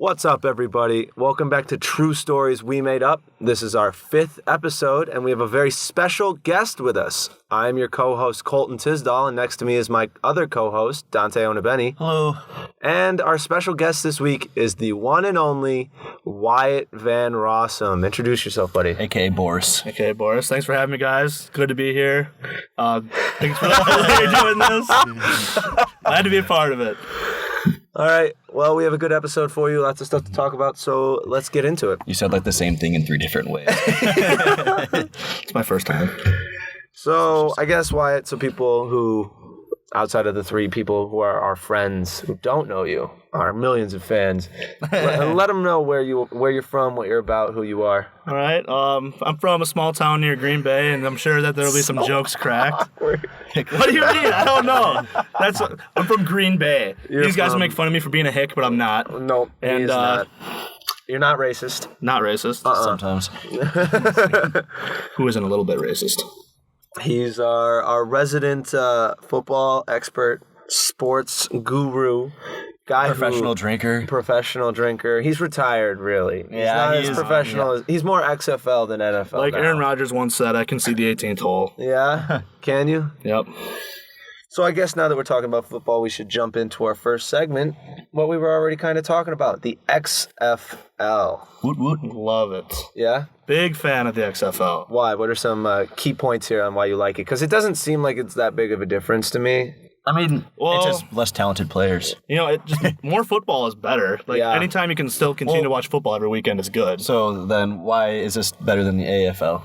What's up, everybody? Welcome back to True Stories We Made Up. This is our 5th episode, and we have a very special guest with us. I'm your co-host, Colton Tisdall, and next to me is my other co-host, Dante and Hello. And our special guest this week is the one and only Wyatt Van Rossum. Introduce yourself, buddy. A.K.A. Boris. A.K.A. Boris. Thanks for having me, guys. Good to be here. Thanks for doing this. Glad to be a part of it. All right. Well, we have a good episode for you. Lots of stuff to talk about, so let's get into it. You said like the same thing in 3 different ways. It's my first time. So I guess, Wyatt, so people who, outside of the 3 people who are our friends who don't know you, our millions of fans, let them know where you're from, what you're about, who you are. All right. I'm from a small town near Green Bay, and I'm sure that there will be some jokes cracked. What do you mean? I don't know. I'm from Green Bay. These guys make fun of me for being a hick, but I'm not. Nope, and not. You're not racist. Not racist. Sometimes. Who isn't a little bit racist? He's our resident football expert, sports guru, guy Professional drinker. He's retired, really. Yeah, he's not as professional. He's more XFL than NFL. Like now. Aaron Rodgers once said, I can see the 18th hole. Yeah? Can you? Yep. So I guess now that we're talking about football, we should jump into our first segment, what we were already kind of talking about, the XFL. Woot woot. Love it. Yeah? Big fan of the XFL. Why? What are some key points here on why you like it? Because it doesn't seem like it's that big of a difference to me. I mean, it's just less talented players. You know, more football is better. Like, anytime you can still continue to watch football every weekend is good. So then why is this better than the AFL?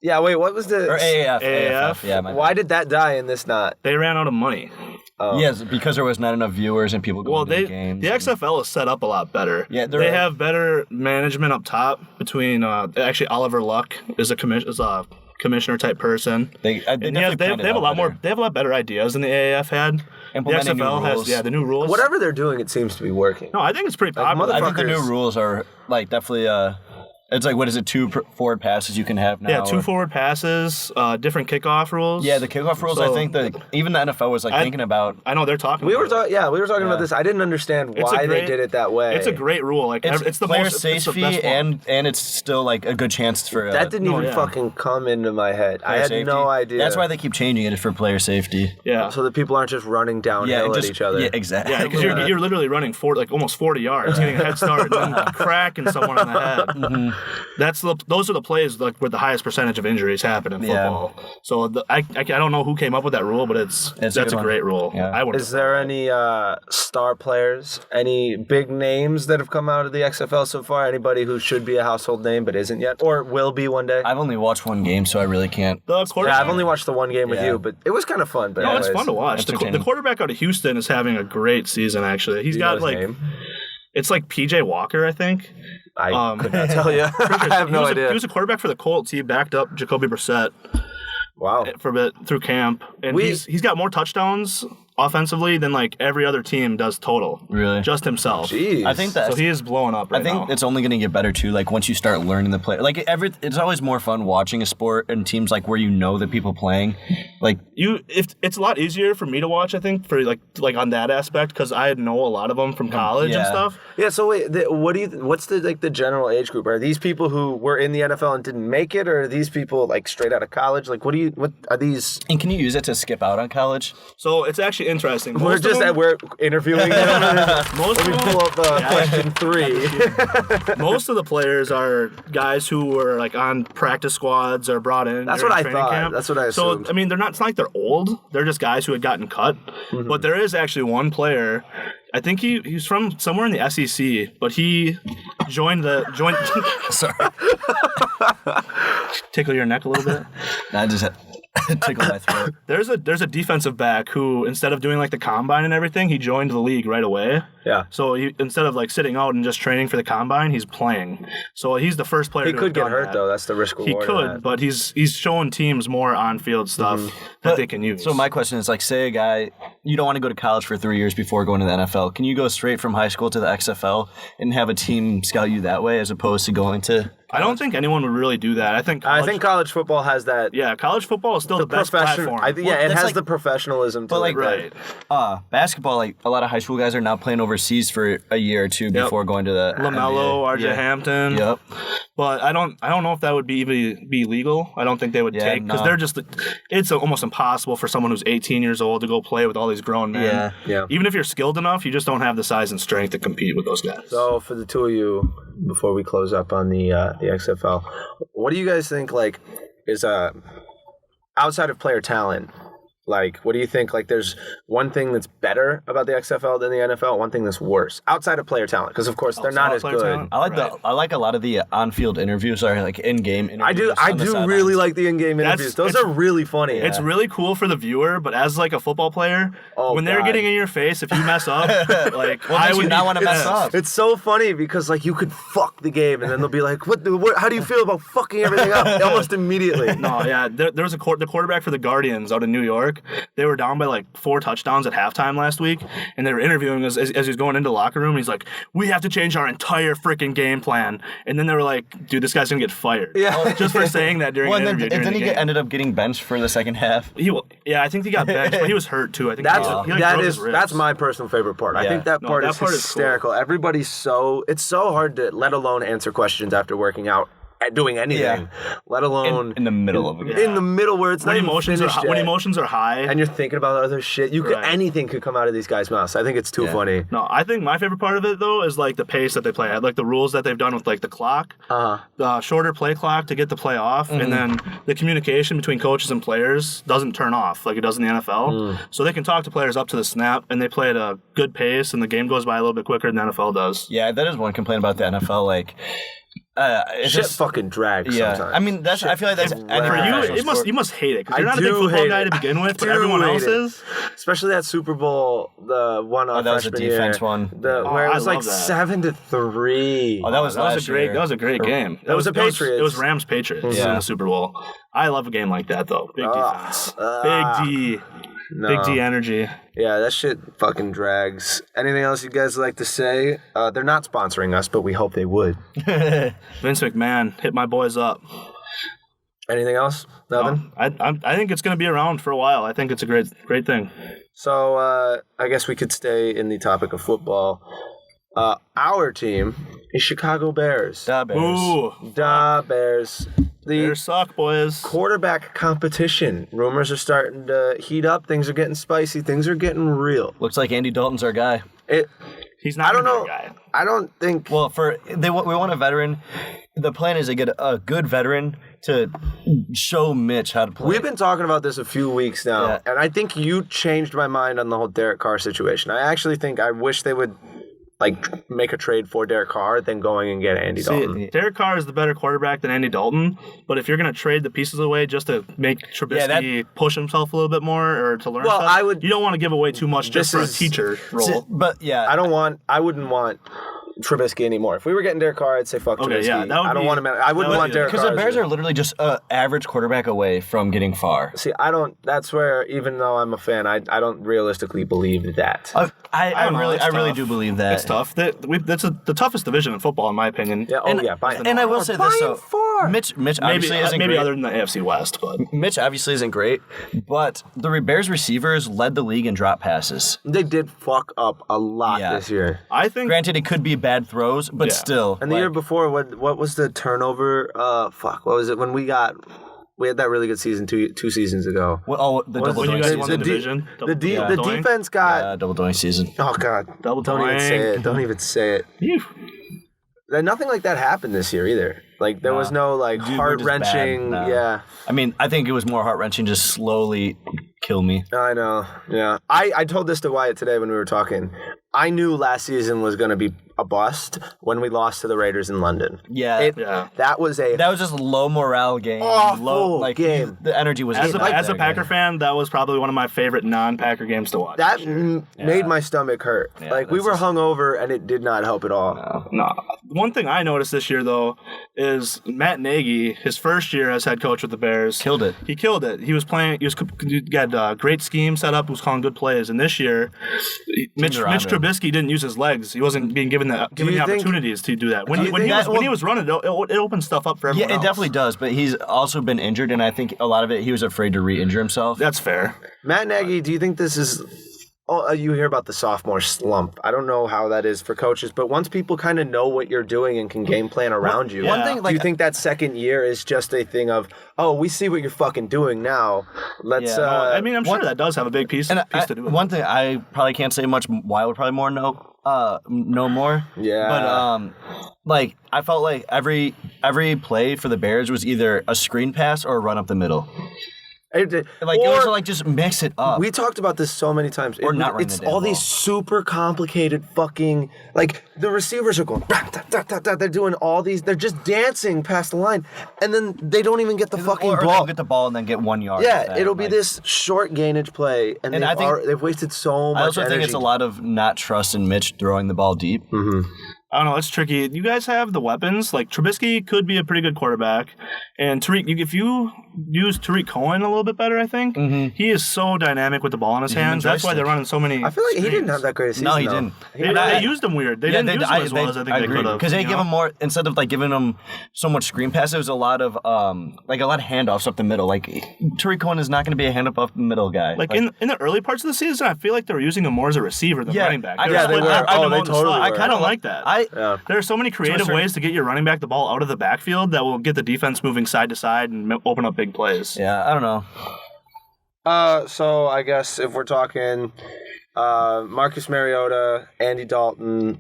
Yeah, wait, what was the... Or AAF. AAF. Yeah, why did that die and this not? They ran out of money. Oh. Yes, because there was not enough viewers and people going to the games. The XFL is set up a lot better. Yeah, they have better management up top between... actually, Oliver Luck is a commissioner type person. They have a lot better ideas than the AAF had. Implementing the XFL new rules. has the new rules. Whatever they're doing, it seems to be working. No, I think it's pretty popular. I think the new rules are like definitely it's like, what is it, 2 forward passes you can have now? Yeah, 2 forward passes, different kickoff rules. Yeah, the kickoff rules, I think that even the NFL was thinking about. I know they're talking we were talking about this. I didn't understand why they did it that way. It's a great rule. Like it's the player most safety and it's still like a good chance for that didn't even fucking come into my head. I had no idea. That's why they keep changing it for player safety. Yeah. So that people aren't just running downhill at each other. Yeah, exactly. Yeah, because you're literally running almost 40 yards, getting a head start, and then cracking someone on the head. Mm-hmm. Those are the plays where the highest percentage of injuries happen in football. Yeah. So I don't know who came up with that rule, but that's a great rule. Yeah. Is there any star players, any big names that have come out of the XFL so far? Anybody who should be a household name but isn't yet, or will be one day? I've only watched 1 game, so I really can't. I've only watched the 1 game with you, but it was kind of fun. But it's fun to watch. The quarterback out of Houston is having a great season. Actually, he's got name? It's like PJ Walker, I think. I could not tell you. I have no idea. He was a quarterback for the Colts. He backed up Jacoby Brissett. Wow. For a bit through camp. And he's got more touchdowns offensively than like every other team does total. Really? Just himself. Jeez. I think so he is blowing up right now. I think it's only going to get better too, like once you start learning the play. Like it's always more fun watching a sport and teams like where you know the people playing. Like it's a lot easier for me to watch, I think, for like on that aspect, because I know a lot of them from college and stuff. Yeah, so wait, what's the general age group? Are these people who were in the NFL and didn't make it, or are these people like straight out of college? Like what are these? And can you use it to skip out on college? So it's actually interesting. We're interviewing them. Let me pull up question 3. Most of the players are guys who were like on practice squads or brought in. That's what I thought. Camp. That's what I assumed. So I mean, it's not like they're old. They're just guys who had gotten cut. Mm-hmm. But there is actually one player. I think he's from somewhere in the SEC, but he joined. Sorry. Tickle your neck a little bit. I just tickle my throat. There's a defensive back who, instead of doing like the combine and everything, he joined the league right away. Yeah. So instead of like sitting out and just training for the combine, he's playing. So he's the first player. He could get hurt though. That's the risk reward. He could, but he's showing teams more on-field stuff that they can use. So my question is, like, say a guy, you don't want to go to college for 3 years before going to the NFL. Can you go straight from high school to the XFL and have a team scout you that way, as opposed to going to I don't think anyone would really do that. I think college football has that. Yeah, college football is still the best platform. It has the professionalism to it. Right. Basketball, like a lot of high school guys are now playing overseas for a year or two before going to the LaMelo, NBA. RJ Hampton. Yep. But I don't know if that would be legal. I don't think they would take because they're just. It's almost impossible for someone who's 18 years old to go play with all these grown men. Yeah. Even if you're skilled enough, you just don't have the size and strength to compete with those guys. So for the two of you, before we close up on the XFL, what do you guys think is outside of player talent? Like, what do you think? Like, there's one thing that's better about the XFL than the NFL, one thing that's worse outside of player talent, because of course they're not as good. Talent? I like a lot of the on-field interviews, or like in-game interviews. I do really like the in-game interviews. Those are really funny. It's really cool for the viewer, but as like a football player, when they're getting in your face, if you mess up, I would not want to mess up. It's so funny because like you could fuck the game, and then they'll be like, "What? How do you feel about fucking everything up?" Almost immediately. No, yeah, there was the quarterback for the Guardians out in New York. They were down by like 4 touchdowns at halftime last week, and they were interviewing us as he was going into the locker room. And he's like, "We have to change our entire freaking game plan." And then they were like, "Dude, this guy's gonna get fired." Yeah, just for saying that during an interview. And then he ended up getting benched for the second half. I think he got benched, but he was hurt too. I think that's my personal favorite part. Yeah. I think that part is hysterical. Cool. Everybody's it's so hard to let alone answer questions after working out. At doing anything, let alone in the middle of a game. In the middle where it's when emotions are high, and you're thinking about other shit. Anything could come out of these guys' mouths. I think it's too funny. No, I think my favorite part of it though is like the pace that they play at, like the rules that they've done with like the clock, the shorter play clock to get the play off, and then the communication between coaches and players doesn't turn off like it does in the NFL. So they can talk to players up to the snap, and they play at a good pace, and the game goes by a little bit quicker than the NFL does. Yeah, that is one complaint about the NFL. Like. It's just fucking drags sometimes. I mean, I feel like that's for you. You must hate it because you're not a big football guy to begin with, but everyone else is. Especially that Super Bowl, the one on freshman year. That was a defense one. Where it was like 7-3. Oh, that was a great game. That was a Patriots. It was Rams Patriots in the Super Bowl. I love a game like that though. Big defense. Big D. No. Big D energy. Yeah, that shit fucking drags. Anything else you guys like to say? They're not sponsoring us, but we hope they would. Vince McMahon, hit my boys up. Anything else? Nothing? I think it's going to be around for a while. I think it's a great thing. So I guess we could stay in the topic of football. Our team is Chicago Bears. Da Bears. Ooh. Da Bears. The Bears suck, boys. Quarterback competition. Rumors are starting to heat up. Things are getting spicy. Things are getting real. Looks like Andy Dalton's our guy. He's not our guy. I don't think... Well, we want a veteran. The plan is to get a good veteran to show Mitch how to play. We've been talking about this a few weeks now, and I think you changed my mind on the whole Derek Carr situation. I actually think I wish they would... make a trade for Derek Carr than going and get Andy Dalton. Derek Carr is the better quarterback than Andy Dalton, but if you're going to trade the pieces away just to make Trubisky push himself a little bit more or to learn stuff, you don't want to give away too much just for a teacher role. But I wouldn't want Trubisky anymore. If we were getting Derek Carr, I'd say fuck Trubisky. Yeah, I wouldn't want Derek Carr. Because the Bears are literally just an average quarterback away from getting far. See, that's where, even though I'm a fan, I don't realistically believe that. I really do believe that. It's tough. That's the toughest division in football, in my opinion. Yeah, and I will say this, though. Mitch obviously isn't maybe great. Other than the AFC West, but Mitch obviously isn't great, but the Bears receivers led the league in drop passes. They did fuck up a lot this year. I think, granted, it could be bad throws, but still. And the year before, what was the turnover? What was it when we had that really good season two seasons ago. The double doink season. Won the division. The defense got double doink season. Oh God! Double Don't even say it. Don't even say it. Nothing like that happened this year either. Like there was no heart-wrenching. Yeah. I mean, I think it was more heart-wrenching. Just slowly kill me. I know. Yeah. I told this to Wyatt today when we were talking. I knew last season was going to be a bust when we lost to the Raiders in London. That was just a low morale game. Awful game. The energy was as a Packer fan, that was probably one of my favorite non-Packer games to watch. That made my stomach hurt. We were hungover and it did not help at all. No. One thing I noticed this year though is Matt Nagy, his first year as head coach with the Bears, killed it. He killed it. He was playing. He had great scheme set up. He was calling good plays. And this year, Mitch Trubisky didn't use his legs. He wasn't being given given the opportunities to do that. When he was running, it opened stuff up for everyone else. It definitely does, but he's also been injured, and I think a lot of it, he was afraid to re-injure himself. That's fair. Matt Nagy, do you think this is... Oh, you hear about the sophomore slump. I don't know how that is for coaches, but once people kind of know what you're doing and can game plan around you, one thing, do you think that second year is just a thing of, oh, we see what you're fucking doing now. Let's. I mean, I'm sure that does have a big piece to do with it. One thing I probably can't say much. Wyatt would probably know more. Yeah. But I felt like every play for the Bears was either a screen pass or a run up the middle. It was just mix it up. We talked about this so many times. Or not running It's the damn all ball. these super complicated fucking, the receivers are going, they're doing all these, they're just dancing past the line, and then they don't even get the fucking or ball. they'll get the ball and then get 1 yard. Yeah, it'll be this short gainage play, and they've wasted so much I also energy. think it's a lot of not trust in Mitch throwing the ball deep. Mm-hmm. I don't know. It's tricky. You guys have the weapons. Like, Trubisky could be a pretty good quarterback. And Tariq, if you use Tariq Cohen a little bit better, I think, he is so dynamic with the ball in his hands. That's why they're running so many I feel like he didn't have that great a season. No, he though. didn't. They used him weird. They didn't use him as well as I think they could have. Because they give him more, instead of giving him so much screen passes, it was a lot of handoffs up the middle. Like, Tariq Cohen is not going to be a handoff up the middle guy. In the early parts of the season, I feel like they were using him more as a receiver than running back. They were. They totally were. I kind of like that. There are so many creative ways to get your running back the ball out of the backfield that will get the defense moving side to side and open up big plays. Yeah, I don't know. So I guess if we're talking Marcus Mariota, Andy Dalton,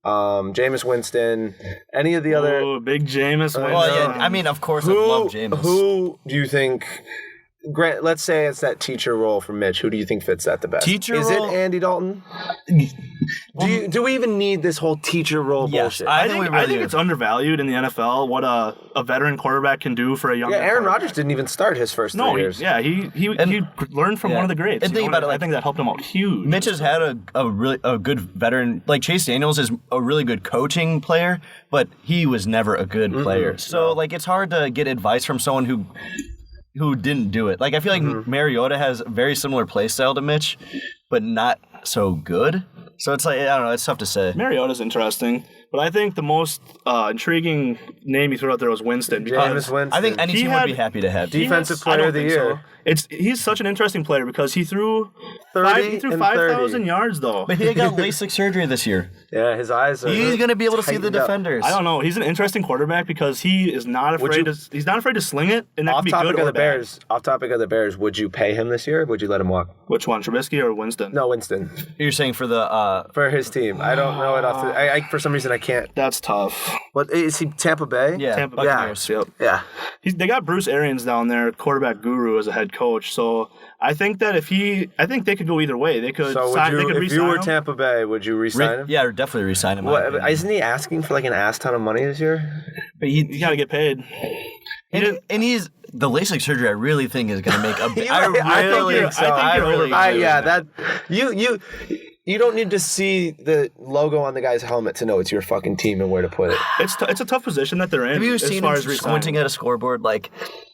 Jameis Winston, any of the other... Ooh, big Jameis Winston. Well, yeah, I mean, of course, I love Jameis. Who do you think... Grant, let's say it's that teacher role for Mitch. Who do you think fits that the best? Is it Andy Dalton? Do we even need this whole teacher role bullshit? I think it's undervalued in the NFL what a veteran quarterback can do for a young. Yeah, Aaron Rodgers didn't even start his first 3 years. He learned from one of the greats. And think about it, I think that helped him out huge. Mitch has had a good veteran. Like, Chase Daniels is a really good coaching player, but he was never a good player. So it's hard to get advice from someone who didn't do it. Like, I feel like Mariota has a very similar play style to Mitch, but not so good. So it's I don't know, it's tough to say. Mariota's interesting, but I think the most intriguing name you threw out there was Winston. Jameis Winston. I think any team would be happy to have. Defensive player of the year. He's such an interesting player because he threw 5,000 yards though. But he got LASIK surgery this year. Yeah, his eyes are He's going to be able to see the defenders. I don't know. He's an interesting quarterback because he is not afraid he's not afraid to sling it, and that can be good or bad. Off topic of the Bears, would you pay him this year or would you let him walk? Which one, Trubisky or Winston? No, Winston. You're saying for the for his team. I don't know it off the for some reason I can't. That's tough. What is he, Tampa Bay? Yeah, Tampa Buccaneers. Yep. Yeah. They got Bruce Arians down there, quarterback guru, as a head coach. So I think that I think they could go either way. They could. So if you were Tampa Bay, would you re-sign him? Yeah, definitely re-sign him. Isn't he asking for an ass ton of money this year? But you got to get paid. And he's the LASIK surgery. I really think is going to make a big. I really. You don't need to see the logo on the guy's helmet to know it's your fucking team and where to put it. It's a tough position that they're in. Have you seen him squinting at a scoreboard?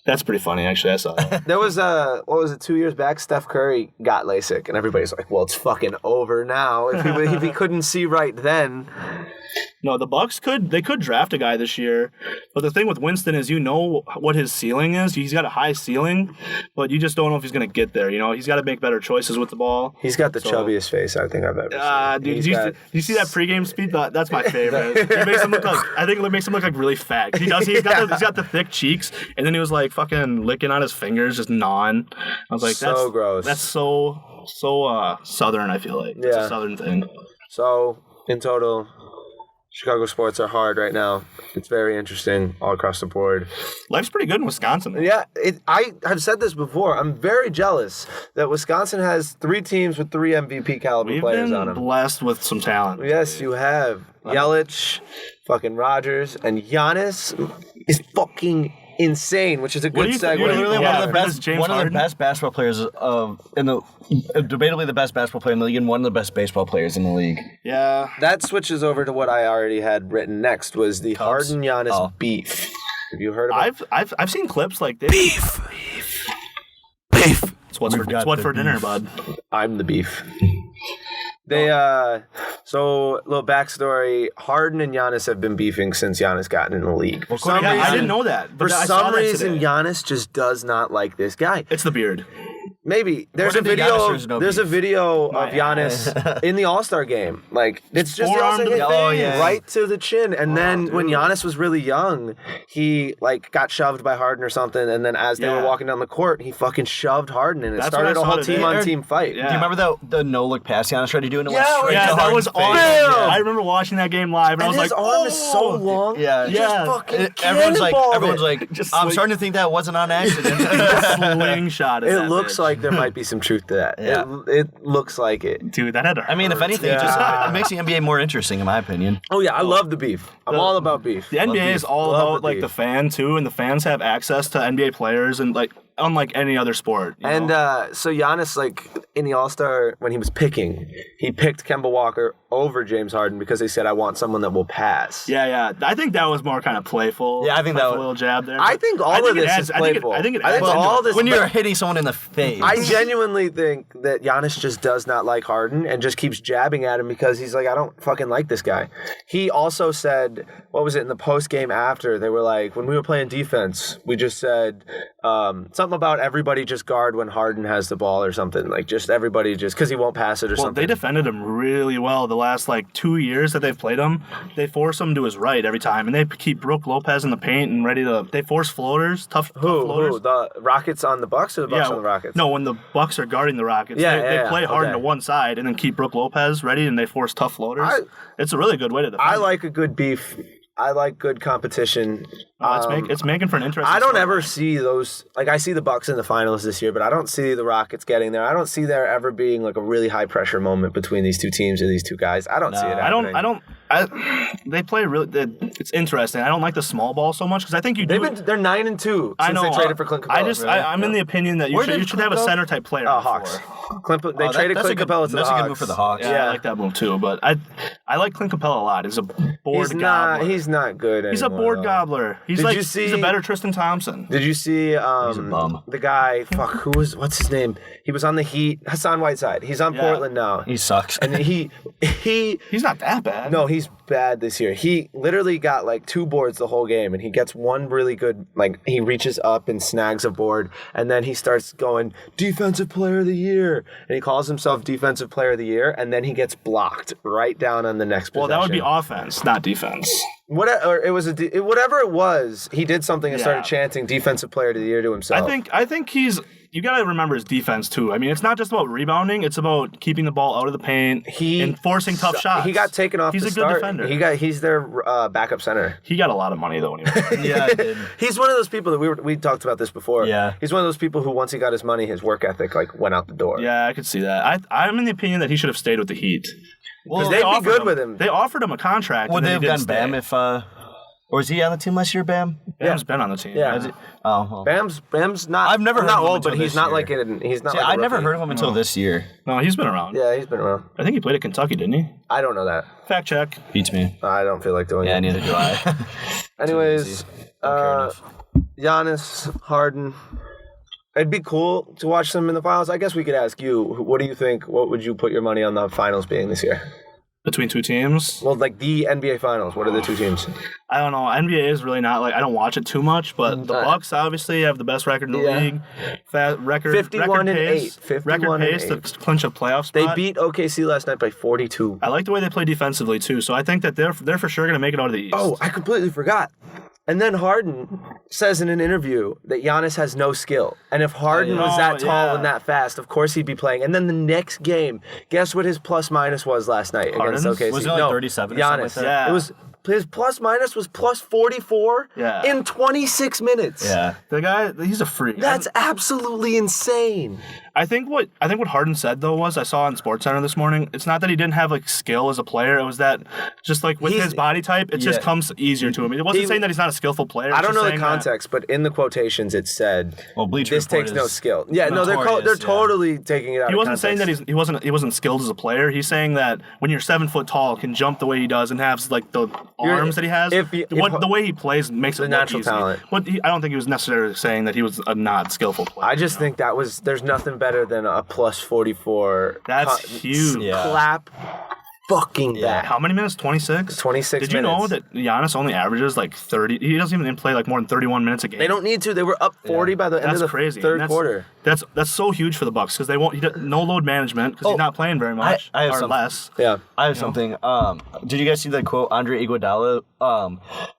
That's pretty funny, actually. I saw that. There was 2 years back? Steph Curry got LASIK, and everybody's like, "Well, it's fucking over now." If he couldn't see right then. No, the Bucks could draft a guy this year, but the thing with Winston is what his ceiling is. He's got a high ceiling, but you just don't know if he's going to get there. He's got to make better choices with the ball. He's got the chubbiest face I think I've ever seen. Dude, did you see that pregame speed? That's my favorite. It makes him look I think it makes him look really fat. He's got the thick cheeks, and then he was fucking licking on his fingers, just gnawing. I was like, that's gross. That's so Southern. I feel like it's a Southern thing. So in total, Chicago sports are hard right now. It's very interesting all across the board. Life's pretty good in Wisconsin. Yeah, I have said this before. I'm very jealous that Wisconsin has 3 teams with 3 MVP caliber players on them. We've been blessed with some talent. Yes, you have. Yelich, fucking Rodgers, and Giannis is fucking insane, which is a good segue. Literally one of the best basketball players debatably the best basketball player in the league, and one of the best baseball players in the league. Yeah. That switches over to what I already had written next, was the Harden Giannis beef. Have you heard about it? I've seen clips like this. Beef. It's what's for dinner, bud. I'm the beef. They So, little backstory: Harden and Giannis have been beefing since Giannis got in the league. For some reason, I didn't know that. For But I some saw that reason, today. Giannis just does not like this guy. It's the beard. Maybe there's a According to video. Giannis, there's no there's a beef. video of Giannis in the All-Star game. Like it's just the Forearm All-Star to the game, face. right to the chin. And then when Giannis was really young, he like got shoved by Harden or something. And then as they were Yeah. walking down the court, he fucking shoved Harden, and it That's started what I a whole saw today. team-on-team fight. Yeah. Do you remember the no-look pass Giannis tried to do and it went Yeah, straight Yeah, to that Harden's was face? awesome. Bam! I remember watching that game live, and I And was his like, arm is so long. Yeah. He just Yeah. fucking Everyone's cannonballed like, it. Just I'm like- starting to think that wasn't on accident. slingshot. It looks like there might be some truth to that. Yeah. It looks like it. Dude, that had to hurt. I mean, if anything, it makes the NBA more interesting, in my opinion. Oh yeah, I love the beef. I'm all about beef. The NBA is all Love about the like beef. the fan too, and the fans have access to NBA players, and like unlike any other sport. you And know? so Giannis, like in the All-Star, when he was picking, he picked Kemba Walker over James Harden because they said, "I want someone that will pass." yeah, I think that was more kind of playful. Yeah, I think that playful was- little jab there. I but think all I think of it this adds- is playful. I think it I think adds into all it. this- When you're hitting someone in the face. I genuinely think that Giannis just does not like Harden and just keeps jabbing at him because he's like, I don't fucking like this guy. He also said, what was it, in the post game after, they were like, when we were playing defense, we just said something about everybody just guard when Harden has the ball or something. Like just everybody just, because he won't pass it or Well, something. they defended him really well the last like 2 years that they've played him. They force him to his right every time, and they keep Brook Lopez in the paint and ready to. They force floaters, tough floaters. Who? The Rockets on the Bucks or the Bucks on the Rockets? No, when the Bucks are guarding the Rockets, Yeah, they yeah, play Harden okay. to one side and then keep Brook Lopez ready, and they force tough floaters. It's a really good way to defend. I like a good beef. I like good competition. It's making for an interesting. I don't storyline. ever see those. Like I see the Bucks in the finals this year, but I don't see the Rockets getting there. I don't see there ever being like a really high pressure moment between these two teams or these two guys. I don't see it. Happening. They play really. It's interesting. I don't like the small ball so much because I think you do. They're 9-2 since I know. they traded for Clint Capella. I'm in the opinion that you Where should did have a Clint go? center type player. Hawks. before. They traded that's Clint Capella to the That's a Hawks. good move for the Hawks. Yeah, I like that move too. But I like Clint Capella a lot. He's a board gobbler. He's not good anymore. He's a board though. gobbler. He's Did you he's see- a better Tristan Thompson. Did you see bum. the guy? What's his name? He was on the Heat. Hassan Whiteside. He's on Yeah. Portland now. He sucks. And he He's not that bad. No, he's bad this year. He literally got like 2 boards the whole game, and he gets one really good, like he reaches up and snags a board, and then he starts going, Defensive Player of the Year, and he calls himself Defensive Player of the Year, and then he gets blocked right down on the next possession. Well, that would be offense, not defense. Whatever it was, he did something and started Yeah. chanting Defensive Player of the Year to himself. I think he's. You gotta remember his defense too. I mean, it's not just about rebounding; it's about keeping the ball out of the paint and forcing tough shots. He got taken off He's the a start. good defender. He's their backup center. He got a lot of money though. When he was Yeah, I did. He's one of those people that we talked about this before. Yeah. He's one of those people who once he got his money, his work ethic like went out the door. Yeah, I could see that. I'm in the opinion that he should have stayed with the Heat. Because they'd be offered good with him. They offered him a contract. Would and they then have he done didn't Bam stay. or was he on the team last year, Bam? Bam's been on the team. Yeah. Is it- Oh, well. Bam's not. I've never I'm heard not of him old, but until he's this not year. like an. He's not. See, like a I never rookie. heard of him until this year. No, he's been around. Yeah, he's been around. I think he played at Kentucky, didn't he? I don't know that. Fact check. Beats me. I don't feel like doing Yeah, it. neither do I. Anyways, Giannis, Harden. It'd be cool to watch them in the finals. I guess we could ask you, what do you think? What would you put your money on the finals being this year? Between two teams. Well, like the NBA finals. What are the two teams? I don't know. NBA is really not like I don't watch it too much, but the Bucks obviously have the best record in the Yeah. league. Record 51 record and pace, 8. 51 record and pace 8. to clinch a playoff They spot. beat OKC last night by 42. I like the way they play defensively too, so I think that they're for sure going to make it out of the East. Oh, I completely forgot. And then Harden says in an interview that Giannis has no skill. And if Harden was that tall and that fast, of course he'd be playing. And then the next game, guess what his plus minus was last night against Harden's? OKC? Was it like 37 or something like Giannis. that? Yeah. It was his plus minus was plus 44 Yeah. in 26 minutes. Yeah. The guy, he's a freak. That's absolutely insane. I think what Harden said though was I saw on SportsCenter this morning. It's not that he didn't have like skill as a player. It was that just like with his body type, it just comes easier to him. It wasn't saying that he's not a skillful player. I It's don't just know the saying that- context, but in the quotations it said, Well, Bleacher this Report takes no is skill. Yeah, no, they're notorious, totally taking it out He of wasn't saying that context. he wasn't skilled as a player. He's saying that when you're 7 foot tall, can jump the way he does and has like the arms that he has. The way he plays makes it The look natural easy. talent. But I don't think he was necessarily saying that he was a not skillful player. I just think there's nothing better than a plus 44. That's huge. Yeah. Clap fucking bad. How many minutes? 26? 26 Did you know that Giannis only averages like 30? He doesn't even play like more than 31 minutes a game. They don't need to. They were up 40 by the end of the crazy. third That's quarter. That's so huge for the Bucks because they won't. No load management because he's not playing very much I have or something. less. Yeah. I have something. Did you guys see the quote Andre Iguodala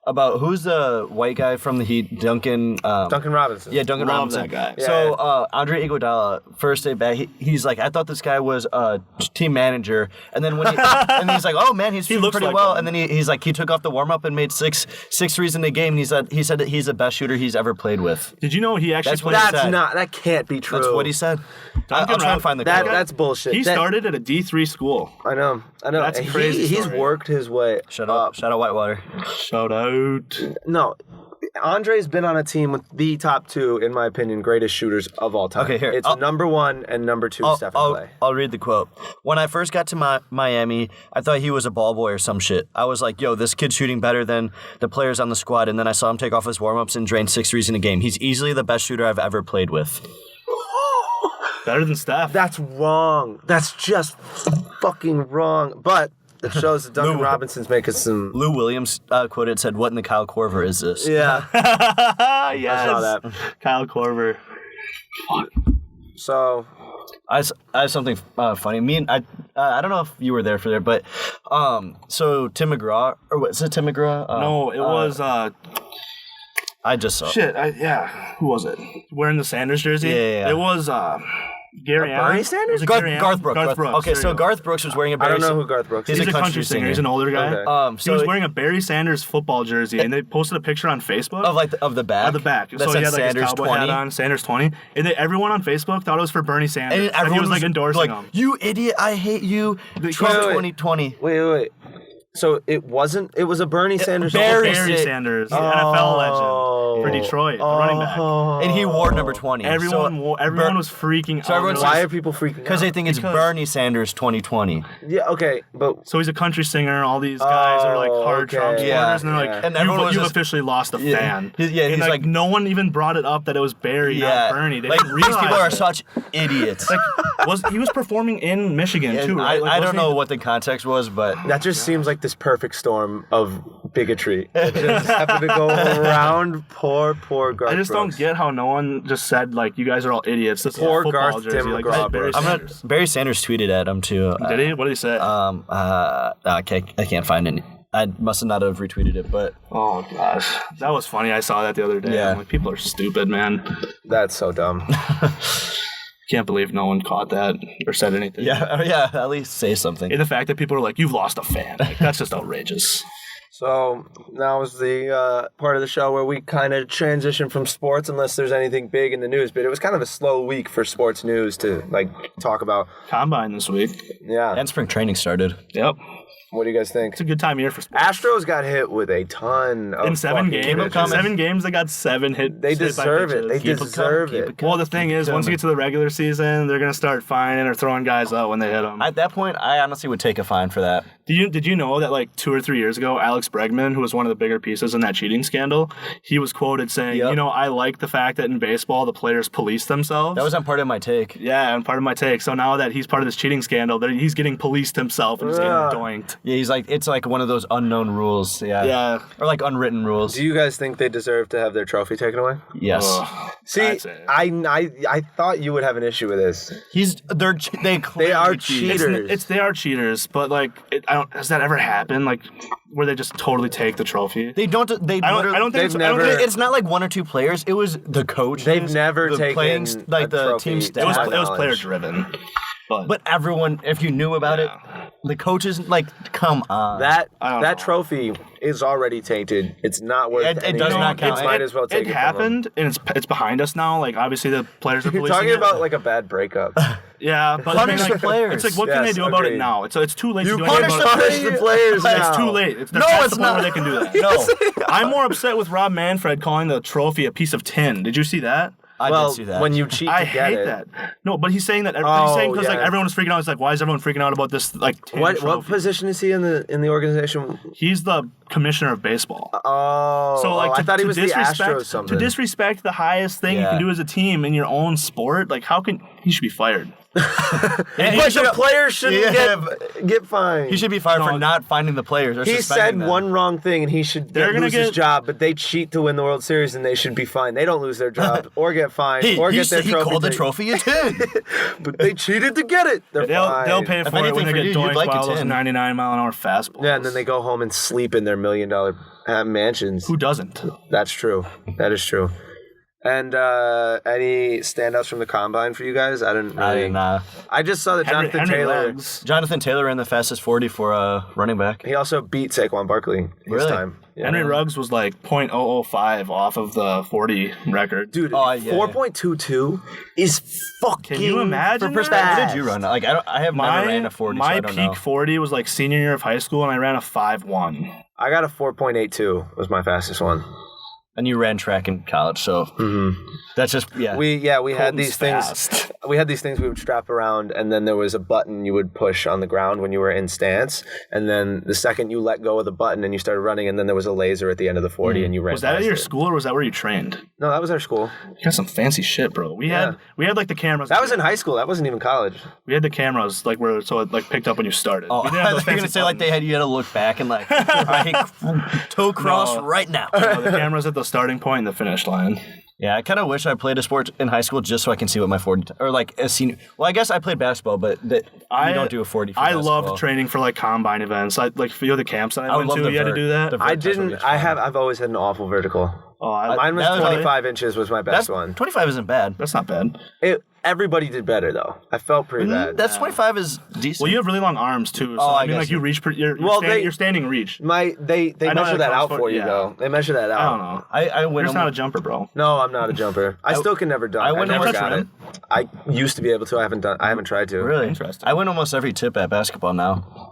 about who's the white guy from the Heat? Duncan Robinson. Yeah, Duncan Love Robinson. that guy. So Andre Iguodala, first day back, he's like, I thought this guy was a team manager, and then when and he's like, oh man, he's shooting looks pretty like well, one. and then he took off the warm up and made six threes in the game. And he said that he's the best shooter he's ever played with. Did you know he actually That's what played? he said. That can't be true. That's what he said. I'll try and find the quote. That's bullshit. He That- started at a D3 school. I know. That's a crazy He's story. worked his way Shout up. out Whitewater. Shout out. No, Andre's been on a team with the top two, in my opinion, greatest shooters of all time. Okay, here, It's number one and number two, Stephen Clay. I'll read the quote. When I first got to Miami, I thought he was a ball boy or some shit. I was like, yo, this kid's shooting better than the players on the squad, and then I saw him take off his warm-ups and drain 6 threes in a game. He's easily the best shooter I've ever played with. Better than Steph. That's wrong. That's just fucking wrong. But it shows that Duncan Robinson's making some. Lou Williams quoted said, what in the Kyle Korver is this? Yeah. Yes. I saw that. Kyle Korver. So. I have something funny. I don't know if you were there for there, but so Tim McGraw, or was it Tim McGraw? No, it was. I just saw. Shit. Who was it? Wearing the Sanders jersey? Yeah. It was Gary Allen. Bernie Sanders? Was it Gary Allen? Garth Brooks. Garth Brooks. Okay, so Garth Brooks was wearing a I Barry don't know who Garth Brooks is. He's a country singer. He's an older guy. Okay. He was wearing a Barry Sanders football jersey, and they posted a picture on Facebook of the back. Of the back. That So said he had like Sanders his cowboy 20. hat on, Sanders 20, and everyone on Facebook thought it was for Bernie Sanders. And And everyone he was like endorsing him. You idiot! I hate you. Trump wait. 2020. Wait. So it wasn't. It was a Bernie Sanders. Barry Barry Sanders, the NFL legend for Detroit, the running back. And he wore number 20. Everyone was freaking out. everyone's Why are people freaking out? Because they think it's Bernie Sanders 2020. Yeah. Okay. But So he's a country singer. All these guys are like hard okay. Trump supporters, Yeah, and they're like, yeah. And everyone was "You've just- officially lost a fan." Yeah, and he's like- no one even brought it up that it was Barry, not Bernie. They like didn't these people realize are it. such idiots. He was performing in Michigan And too, right? I don't wasn't know he- what the context was, but that just seems like this perfect storm of bigotry. It just happened to go around poor Garth I just Brooks. don't get how no one just said like you guys are all idiots. This Poor is a football Garth jersey. Tim Like, McGraw, this is Barry bro. Sanders. Barry Sanders tweeted at him too. Did he? What did he say? I can't find any. I must not have retweeted it, but Oh gosh, that was funny. I saw that the other day. Yeah. I'm like, people are stupid, man. That's so dumb. Can't believe no one caught that or said anything. yeah, at least say something. And the fact that people are like, "You've lost a fan," like, that's just outrageous. So now is the part of the show where we kind of transition from sports, unless there's anything big in the news. But it was kind of a slow week for sports news to like talk about. Combine this week. Yeah. And spring training started. Yep, What do you guys think? it's a good time of year for sports. Astros got hit with a ton of In 7 fucking games, pitches. 7 games, they got 7 hit. They hit by deserve it. They pitches. deserve it. Well, the thing is, once you get to the regular season, they're gonna start fining or throwing guys out when they hit them. At that point, I honestly would take a fine for that. Did you know that like 2 or 3 years ago, Alex Bregman, who was one of the bigger pieces in that cheating scandal, he was quoted saying, Yep. I like the fact that in baseball the players police themselves. That was on part of my take. Yeah, and part of my take. So now that he's part of this cheating scandal, he's getting policed himself and he's getting doinked. Yeah, it's like one of those unknown rules. Yeah. Yeah. Or like unwritten rules. Do you guys think they deserve to have their trophy taken away? Yes. Ugh, See, that's it. I thought you would have an issue with this. They They are clearly cheat. cheaters. They are cheaters, but like, has that ever happened? Like, where they just totally take the trophy? They don't. They. I don't think they've it's, never- It's not like 1 or 2 players. It was the coach. They've never the taken playing, like a the trophy. team It staff. was, my it was knowledge. player driven. But everyone, if you knew about it, the coaches like, come on. That I don't that know. trophy is already tainted. It's not worth It anything. does not count. You might as well take it it happened, and it's behind us now. Like, obviously, the players are From them. policing You're talking it. about like a bad breakup. Yeah, but Punish I mean, the players. It's like, what can Yes, they do about agreed. it now? It's too late to do punish anything the about it. Punish the players now. It's too late. It's No, that's it's the point not. where they can do that. No. I'm more upset with Rob Manfred calling the trophy a piece of tin. Did you see that? I well, did see that. when you cheat to I get hate it. that. No, but he's saying that. He's Oh, saying because like yeah. everyone was freaking out. It's like, why is everyone freaking out about this like tin What trophy? position is he in the organization? He's the commissioner of baseball. Oh, So like, I thought he was the disrespect, Astros something. To disrespect the highest thing you Yeah. can do as a team in your own sport, like how can he should be fired? But the players shouldn't get fined. He should be fired for not finding the players or He suspending said them. one wrong thing, and he should lose his job. But they cheat to win the World Series, and they should be fined. They don't lose their jobs or get fined or get their trophy. He called the trophy a 10. But they cheated to get it. They'll pay for it when they get doinked by all those 10. 99-mile-an-hour fastballs. Yeah, and then they go home and sleep in their $1 million mansions. Who doesn't? That's true. That is true. And any standouts from the combine for you guys? I didn't really. I just saw that Jonathan Taylor. Jonathan Taylor ran the fastest 40 for running back. He also beat Saquon Barkley this time. Yeah. Henry Ruggs was like .005 off of the 40 record. Dude, 4.22 is fucking. Can you imagine? For perspective, what did you run? Like I have never ran a 40. My so I don't peak know. 40 was like senior year of high school, and I ran a 5.1. I got a 4.82. Was my fastest one. And you ran track in college, so that's just We had Colton's these fast. things. We had these things we would strap around, and then there was a button you would push on the ground when you were in stance, and then the second you let go of the button and you started running, and then there was a laser at the end of the 40, and you ran. Was that at past your it. school or was that where you trained? No, that was our school. You got some fancy shit, bro. We had like the cameras. That was in high school. That wasn't even college. We had the cameras like where so it like picked up when you started. Oh, We didn't I have was those going to fancy say like you had to look back and like toe cross right now. buttons. No, the cameras at the starting point and the finish line. Yeah, I kind of wish I played a sport in high school just so I can see what my 40 or like a senior. Well, I guess I played basketball, but you don't do a 40. For I basketball. loved training for like combine events. I like for the camps that I would went love to. the You had to do that. the I vert test would be didn't. fun. I've always had an awful vertical. Mine was that was 25 inches was my best one. 25 isn't bad. That's not bad. Everybody did better though. I felt pretty bad. That's 25 is decent. Well, you have really long arms too. So I I mean, guess like you reach. Your standing reach. They I know measure that that out comes for for- you yeah. though. They measure that out. I don't know. I went. You're just not a almost, jumper, bro. No, I'm not a jumper. I still can never dunk. I went never almost got it. rim. I used to be able to. I haven't tried to. really Interesting. I win almost every tip at basketball now.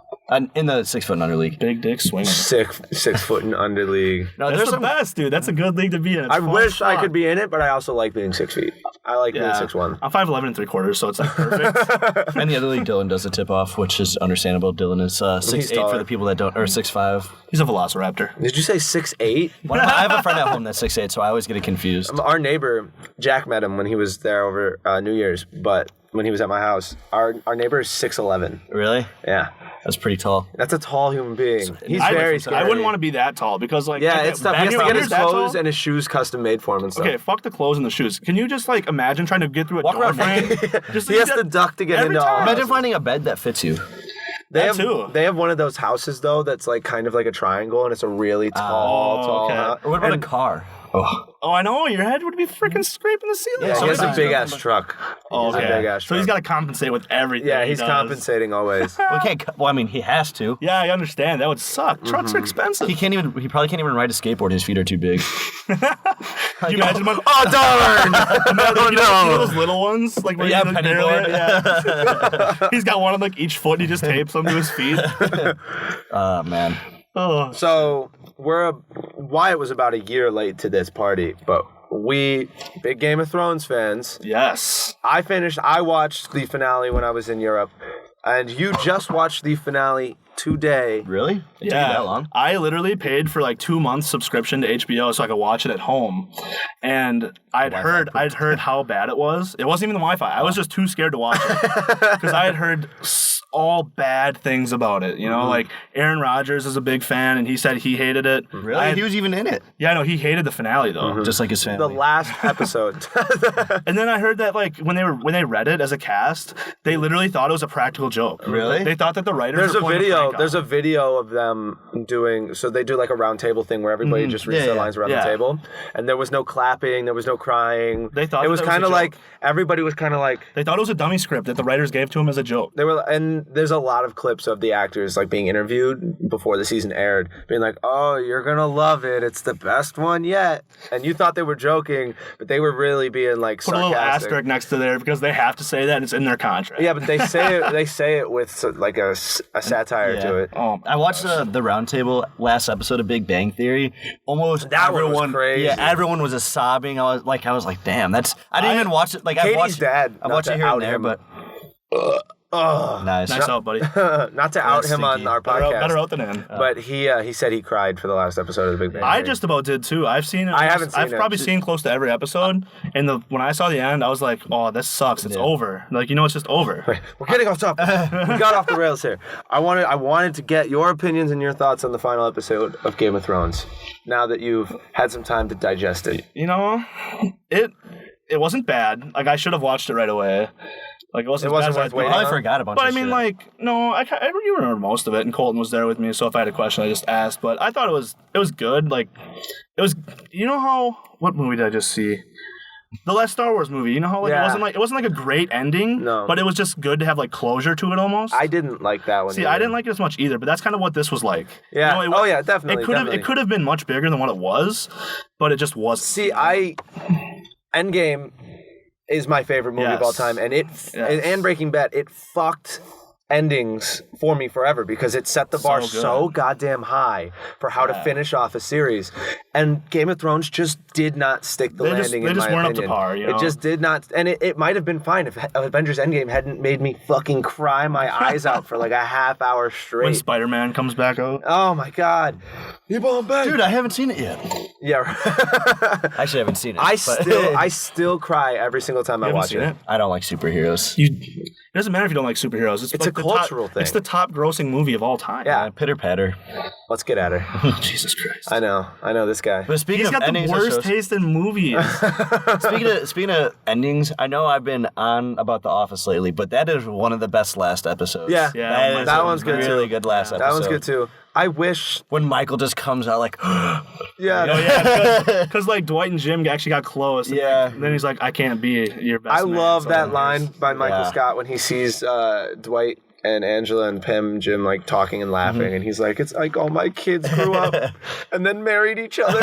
In the 6 foot and under league. Big dick swinging. 6 foot and under league. No, That's the best, dude. That's a good league to be in. It's I fun wish as I fuck. could be in it, but I also like being 6 feet. I like being 6'1". I'm 5'11" and 3/4, so it's like perfect. And the other league, Dylan does a tip off, which is understandable. Dylan is 6'8" taller. for the people that don't, or 6'5". He's a velociraptor. Did you say 6'8"? I have a friend at home that's 6'8", so I always get it confused. Our neighbor, Jack, met him when he was there over New Year's, but when he was at my house, our neighbor is 6'11". Really? Yeah. That's pretty tall. That's a tall human being. He's I very scary. wouldn't want to be that tall because like Yeah, it's tough. He has to get his that clothes tall? and his shoes custom made for him and stuff. Okay, fuck the clothes and the shoes. Can you just like imagine trying to get through a Walk door around frame? Just He has to duck to get every into time. all. Imagine finding a bed that fits you. They That have, too. They have one of those houses though that's like kind of like a triangle and it's a really tall okay. house. Or what about a car? Oh, Oh, I know. Your head would be freaking scraping the ceiling. Yeah, he has a Sometimes. big ass truck. Oh, He has a big ass So he's truck. got to compensate with everything. Yeah, he he's does. compensating always. well, I mean, he has to. Yeah, I understand. That would suck. Trucks are expensive. He probably can't even ride a skateboard. His feet are too big. Can you imagine him? Oh darn! You know those little ones, like where Yeah, you like penny barely- board. yeah. He's got one on like each foot. And he just tapes them to his feet. Oh man. Oh, So Wyatt was about a year late to this party, but we big Game of Thrones fans. yes. I watched the finale when I was in Europe, and you just watched the finale today. Really? It took you that long? I literally paid for like 2 months subscription to HBO so I could watch it at home. And I'd heard how bad it was. It wasn't even the Wi-Fi. I was just too scared to watch it because I had heard all bad things about it. You know, like Aaron Rodgers is a big fan, and he said he hated it. Really? He was even in it. Yeah, no, he hated the finale though. Just like his The family. last episode. And then I heard that like when they read it as a cast, they literally thought it was a practical joke. Really? They thought that the writers There's were a pulling video. prank on There's them. a video of them doing. So they do like a round table thing where everybody just reads Yeah, their yeah. lines around Yeah. the table, and there was no clapping, there was no crying. They thought it was that was kind a of like joke. everybody was kind of like They thought it was a dummy script that the writers gave to him as a joke. they were. And there's a lot of clips of the actors like being interviewed before the season aired, being like, "Oh, you're gonna love it. It's the best one yet." And you thought they were joking, but they were really being like Put a little sarcastic. asterisk next to there because they have to say that and it's in their contract. Yeah, but they say it. They say it with like a satire to it. Oh, I watched the roundtable last episode of Big Bang Theory. Almost That one was everyone, crazy. yeah, everyone was just sobbing. I was like, damn, that's. I didn't even watch it. Like I Katie's watched dad, I not watched to it here and out there, him. but Oh, Nice. Nice out, buddy. not to out him on stinky. our Better podcast, out than in. but he said he cried for the last episode of The Big Bang I Theory. just about did too. I've seen it. I haven't seen I've it. probably seen close to every episode. And when I saw the end, I was like, "Oh, this sucks. It's over. Like, it's just over." We're getting off topic. We got off the rails here. I wanted to get your opinions and your thoughts on the final episode of Game of Thrones. Now that you've had some time to digest it. It wasn't bad. Like, I should have watched it right away. Like, it wasn't worth as bad as waiting I on. forgot a bunch But of I mean, shit. like, no, I remember most of it, and Colton was there with me, so if I had a question, I just asked. But I thought it was good. Like, it was. What movie did I just see? The last Star Wars movie. You know how Yeah. it wasn't like a great ending. No. But it was just good to have like closure to it almost. I didn't like that one. See, either. I didn't like it as much either, but that's kind of what this was like. Yeah. It Oh, yeah, definitely. It could have been much bigger than what it was, but it just wasn't. See, Endgame is my favorite movie of all time, and and Breaking Bad, it fucked endings for me forever because it set the bar so goddamn high for how to finish off a series. And Game of Thrones just did not stick the landing they in just my weren't opinion. up to par, you know? It just did not, and it might have been fine if Avengers Endgame hadn't made me fucking cry my eyes out for like a half hour straight. When Spider-Man comes back out. Oh my god. Dude, I haven't seen it yet. Yeah. I actually haven't seen it. I still cry every single time I You haven't watch seen it? I don't like superheroes. It doesn't matter if you don't like superheroes. It's It's like a the cultural top, thing. It's the top grossing movie of all time. Yeah. Pitter patter. Let's get at her. Jesus Christ. I know this guy. But speaking He's of got the endings, of worst shows- taste in movies. speaking of endings, I know I've been on about The Office lately, but that is one of the best last episodes. Yeah. Yeah, that one's good really too. good last episode. That one's good too. I wish. When Michael just comes out like, Yeah. Oh yeah, because like Dwight and Jim actually got close. And Yeah. and then he's like, "I can't be your best I man." love So that then line he's- by Michael Yeah. Scott when he sees Dwight and Angela and Pim, Jim, like talking and laughing, and he's like, "It's like all my kids grew up and then married each other."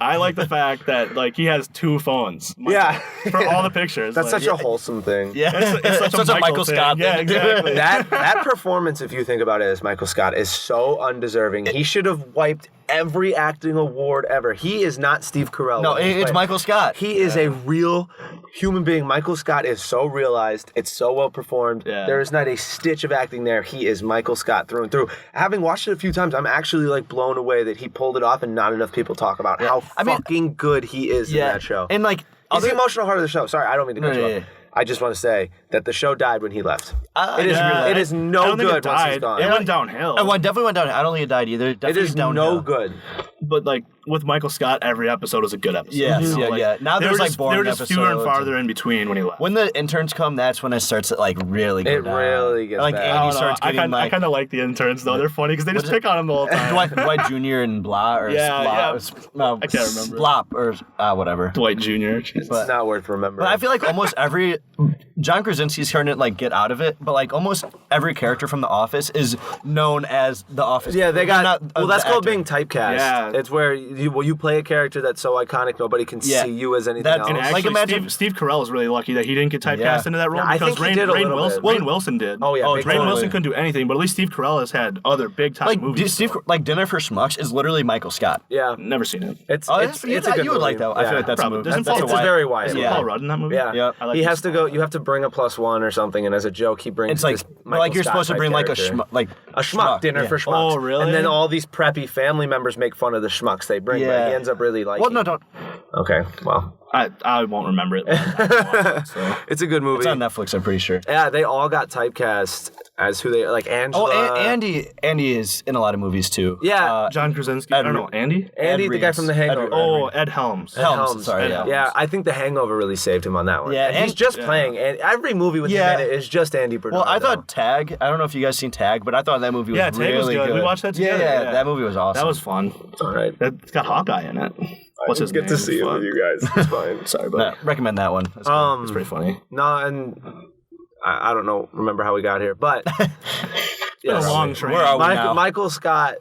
I like the fact that like he has two phones. Yeah. For all the pictures. That's like, such a wholesome thing. yeah, It's such a Michael Scott thing. Yeah, thing to do. exactly. That performance, if you think about it, as Michael Scott, is so undeserving. He should have wiped every acting award ever. He is not Steve Carell. No, when he's it's playing. Michael Scott. He is a real human being. Michael Scott is so realized. It's so well performed. Yeah. There is not a stitch of acting there. He is Michael Scott through and through. Having watched it a few times, I'm actually like blown away that he pulled it off and not enough people talk about how fucking good he is in that show. And like, He's the emotional heart of the show. Sorry, I don't mean to cut you off. yeah. I just want to say that the show died when he left. it is It is I no don't think good it once he's died. gone. It went downhill. definitely went down. I don't think it died either. It Definitely is downhill. no good. But like with Michael Scott, every episode is a good episode. Yes, you know? yeah, Like, yeah. Now they there's were like just, boring they were just fewer and episodes. farther in between when he left. When the interns come, that's when it starts to like really go It down. really gets like bad. I Andy don't know. starts getting I like kind of like the interns though. They're funny because they just pick on him the whole time. Dwight Jr. and Blah or Yeah, Splop, I can't remember. Splop or whatever. Dwight Jr. It's not worth remembering. But I feel like almost every John Krasinski's starting to like get out of it, but like almost every character from The Office is known as The Office. Yeah, they They're got. not Well, the that's called actor. being typecast. Yeah. It's where you play a character that's so iconic nobody can Yeah. see you as anything That's- else. And Like, actually, imagine- Steve Carell is really lucky that he didn't get typecast Yeah. into that role Yeah, I because think he did a little bit. Rainn Wilson did. Oh, yeah, big Rainn time. Wilson couldn't do anything, but at least Steve Carell has had other big time Like movies. Steve, like Dinner for Schmucks is literally Michael Scott. Yeah, Never seen it. it's Oh, it's a good you would like movie. that. I feel like that's a Probably. movie. Doesn't That's Paul a It's a Rudd- very wide. Isn't Yeah. Paul Rudd in that movie? Yeah, Yep. I like he his has to go. You have to bring a +1 or something, and as a joke, he brings. It's like this like you're supposed to bring like a schmuck, a schmuck dinner yeah. for schmucks. Oh, really? And then all these preppy family members make fun of the schmucks they bring. But Yeah. he ends up really liking. Well, no, don't. Okay, well, I won't remember it. So. it's a good movie. It's on Netflix, I'm pretty sure. Yeah, they all got typecast as who they like. Angela. Oh, Andy is in a lot of movies too. Yeah. John Krasinski. I don't know. Andy? Andy, Ed the guy Reeves. from The Hangover. Ed Oh, Ed Helms. Helms. Sorry, Ed yeah. Helms. Yeah, I think The Hangover really saved him on that one. Yeah, and he's and- just playing. And every movie with Yeah. him in it is just Andy Bernardo. Well, I thought Tag. I don't know if you guys seen Tag, but I thought that movie was Yeah, Tag really was good. good. We watched that Yeah, together. yeah, that movie was awesome. That was fun. it's all right. It's got Hawkeye in it. What's his name? Get to see it Fuck. with you guys. It's fine. Sorry, but No, recommend that one. That's it's pretty funny. No, and I don't know. Remember how we got here, but It's been a long train. Where are we now? Michael Scott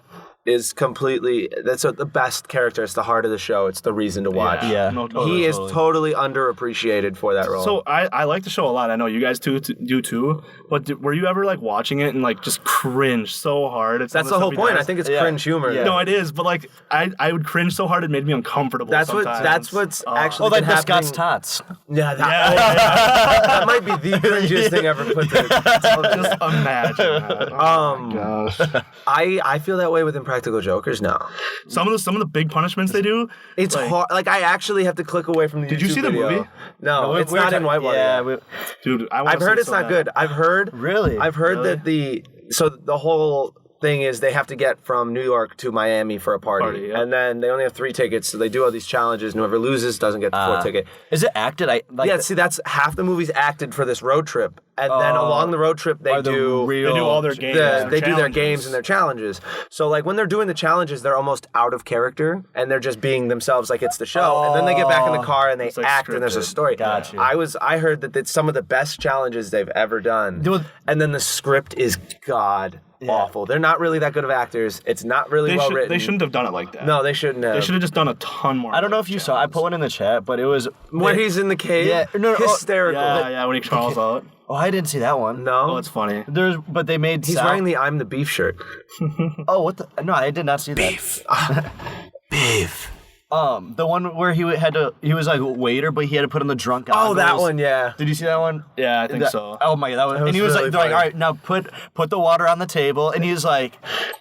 is completely. That's the best character. It's the heart of the show. It's the reason to watch. Yeah. No, He is totally underappreciated for that role. So I like the show a lot. I know you guys do too. But were you ever like watching it and like just cringe so hard? That's the whole point. I think it's cringe humor. Yeah. No, it is. But like I would cringe so hard it made me uncomfortable. That's sometimes. what's actually like been the happening. Scott's tots. Yeah, that might be the cringiest thing ever put there. Just imagine that. Oh my gosh. I feel that way with Impractical Jokers now. Some of the big punishments they do. It's hard. Like I actually have to click away from the. Did you YouTube see the video. movie? No, it's not in Whitewater. Yeah, Dude, I've heard it's not good. I've heard that the whole thing is they have to get from New York to Miami for a party, yeah. and then they only have 3 tickets, so they do all these challenges, and whoever loses doesn't get the 4th ticket. Is it acted? See, that's half the movie's acted for this road trip, and then along the road trip they do all their games. They do their games and their challenges. So like when they're doing the challenges, they're almost out of character, and they're just being themselves, like it's the show. And then they get back in the car and they like act, and there's a story. Gotcha. I heard that it's some of the best challenges they've ever done, and then the script is awful. They're not really that good of actors. It's not really well written. They shouldn't have done it like that. No, they shouldn't have. They should have just done a ton more. I don't know if you saw. I put one in the chat, but it was when he's in the cave. Yeah, hysterical. Yeah, when he crawls out. Oh, I didn't see that one. No, Oh, it's funny. But they made. he's wearing the "I'm the Beef" shirt. Oh, what the? No, I did not see that. Beef. The one where he was like a waiter, but he had to put on the drunk goggles. Oh, that one, yeah. Did you see that one? Yeah, I think so. Oh my god, that was and he was really like, they're like, funny. all right, now put the water on the table, and he was like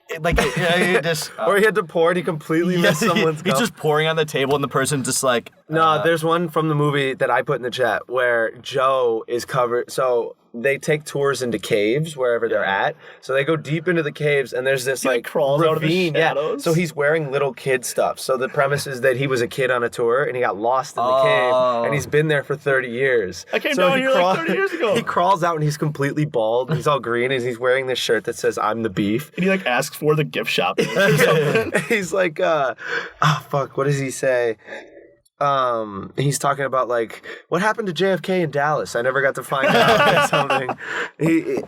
he just. Or he had to pour and he completely missed someone's He's cup. just pouring on the table, and the person just like. No, there's one from the movie that I put in the chat where Joe is covered. So they take tours into caves wherever they're at. So they go deep into the caves, and there's this like crawls ravine. out of the shadows. So he's wearing little kid stuff. So the premise is that he was a kid on a tour and he got lost in the cave, and he's been there for 30 years. I came down here like 30 years ago. He crawls out and he's completely bald. And he's all green, and he's wearing this shirt that says "I'm the Beef." And he like asks for the gift shop. He's like, what does he say? He's talking about like what happened to JFK in Dallas. I never got to find out or something.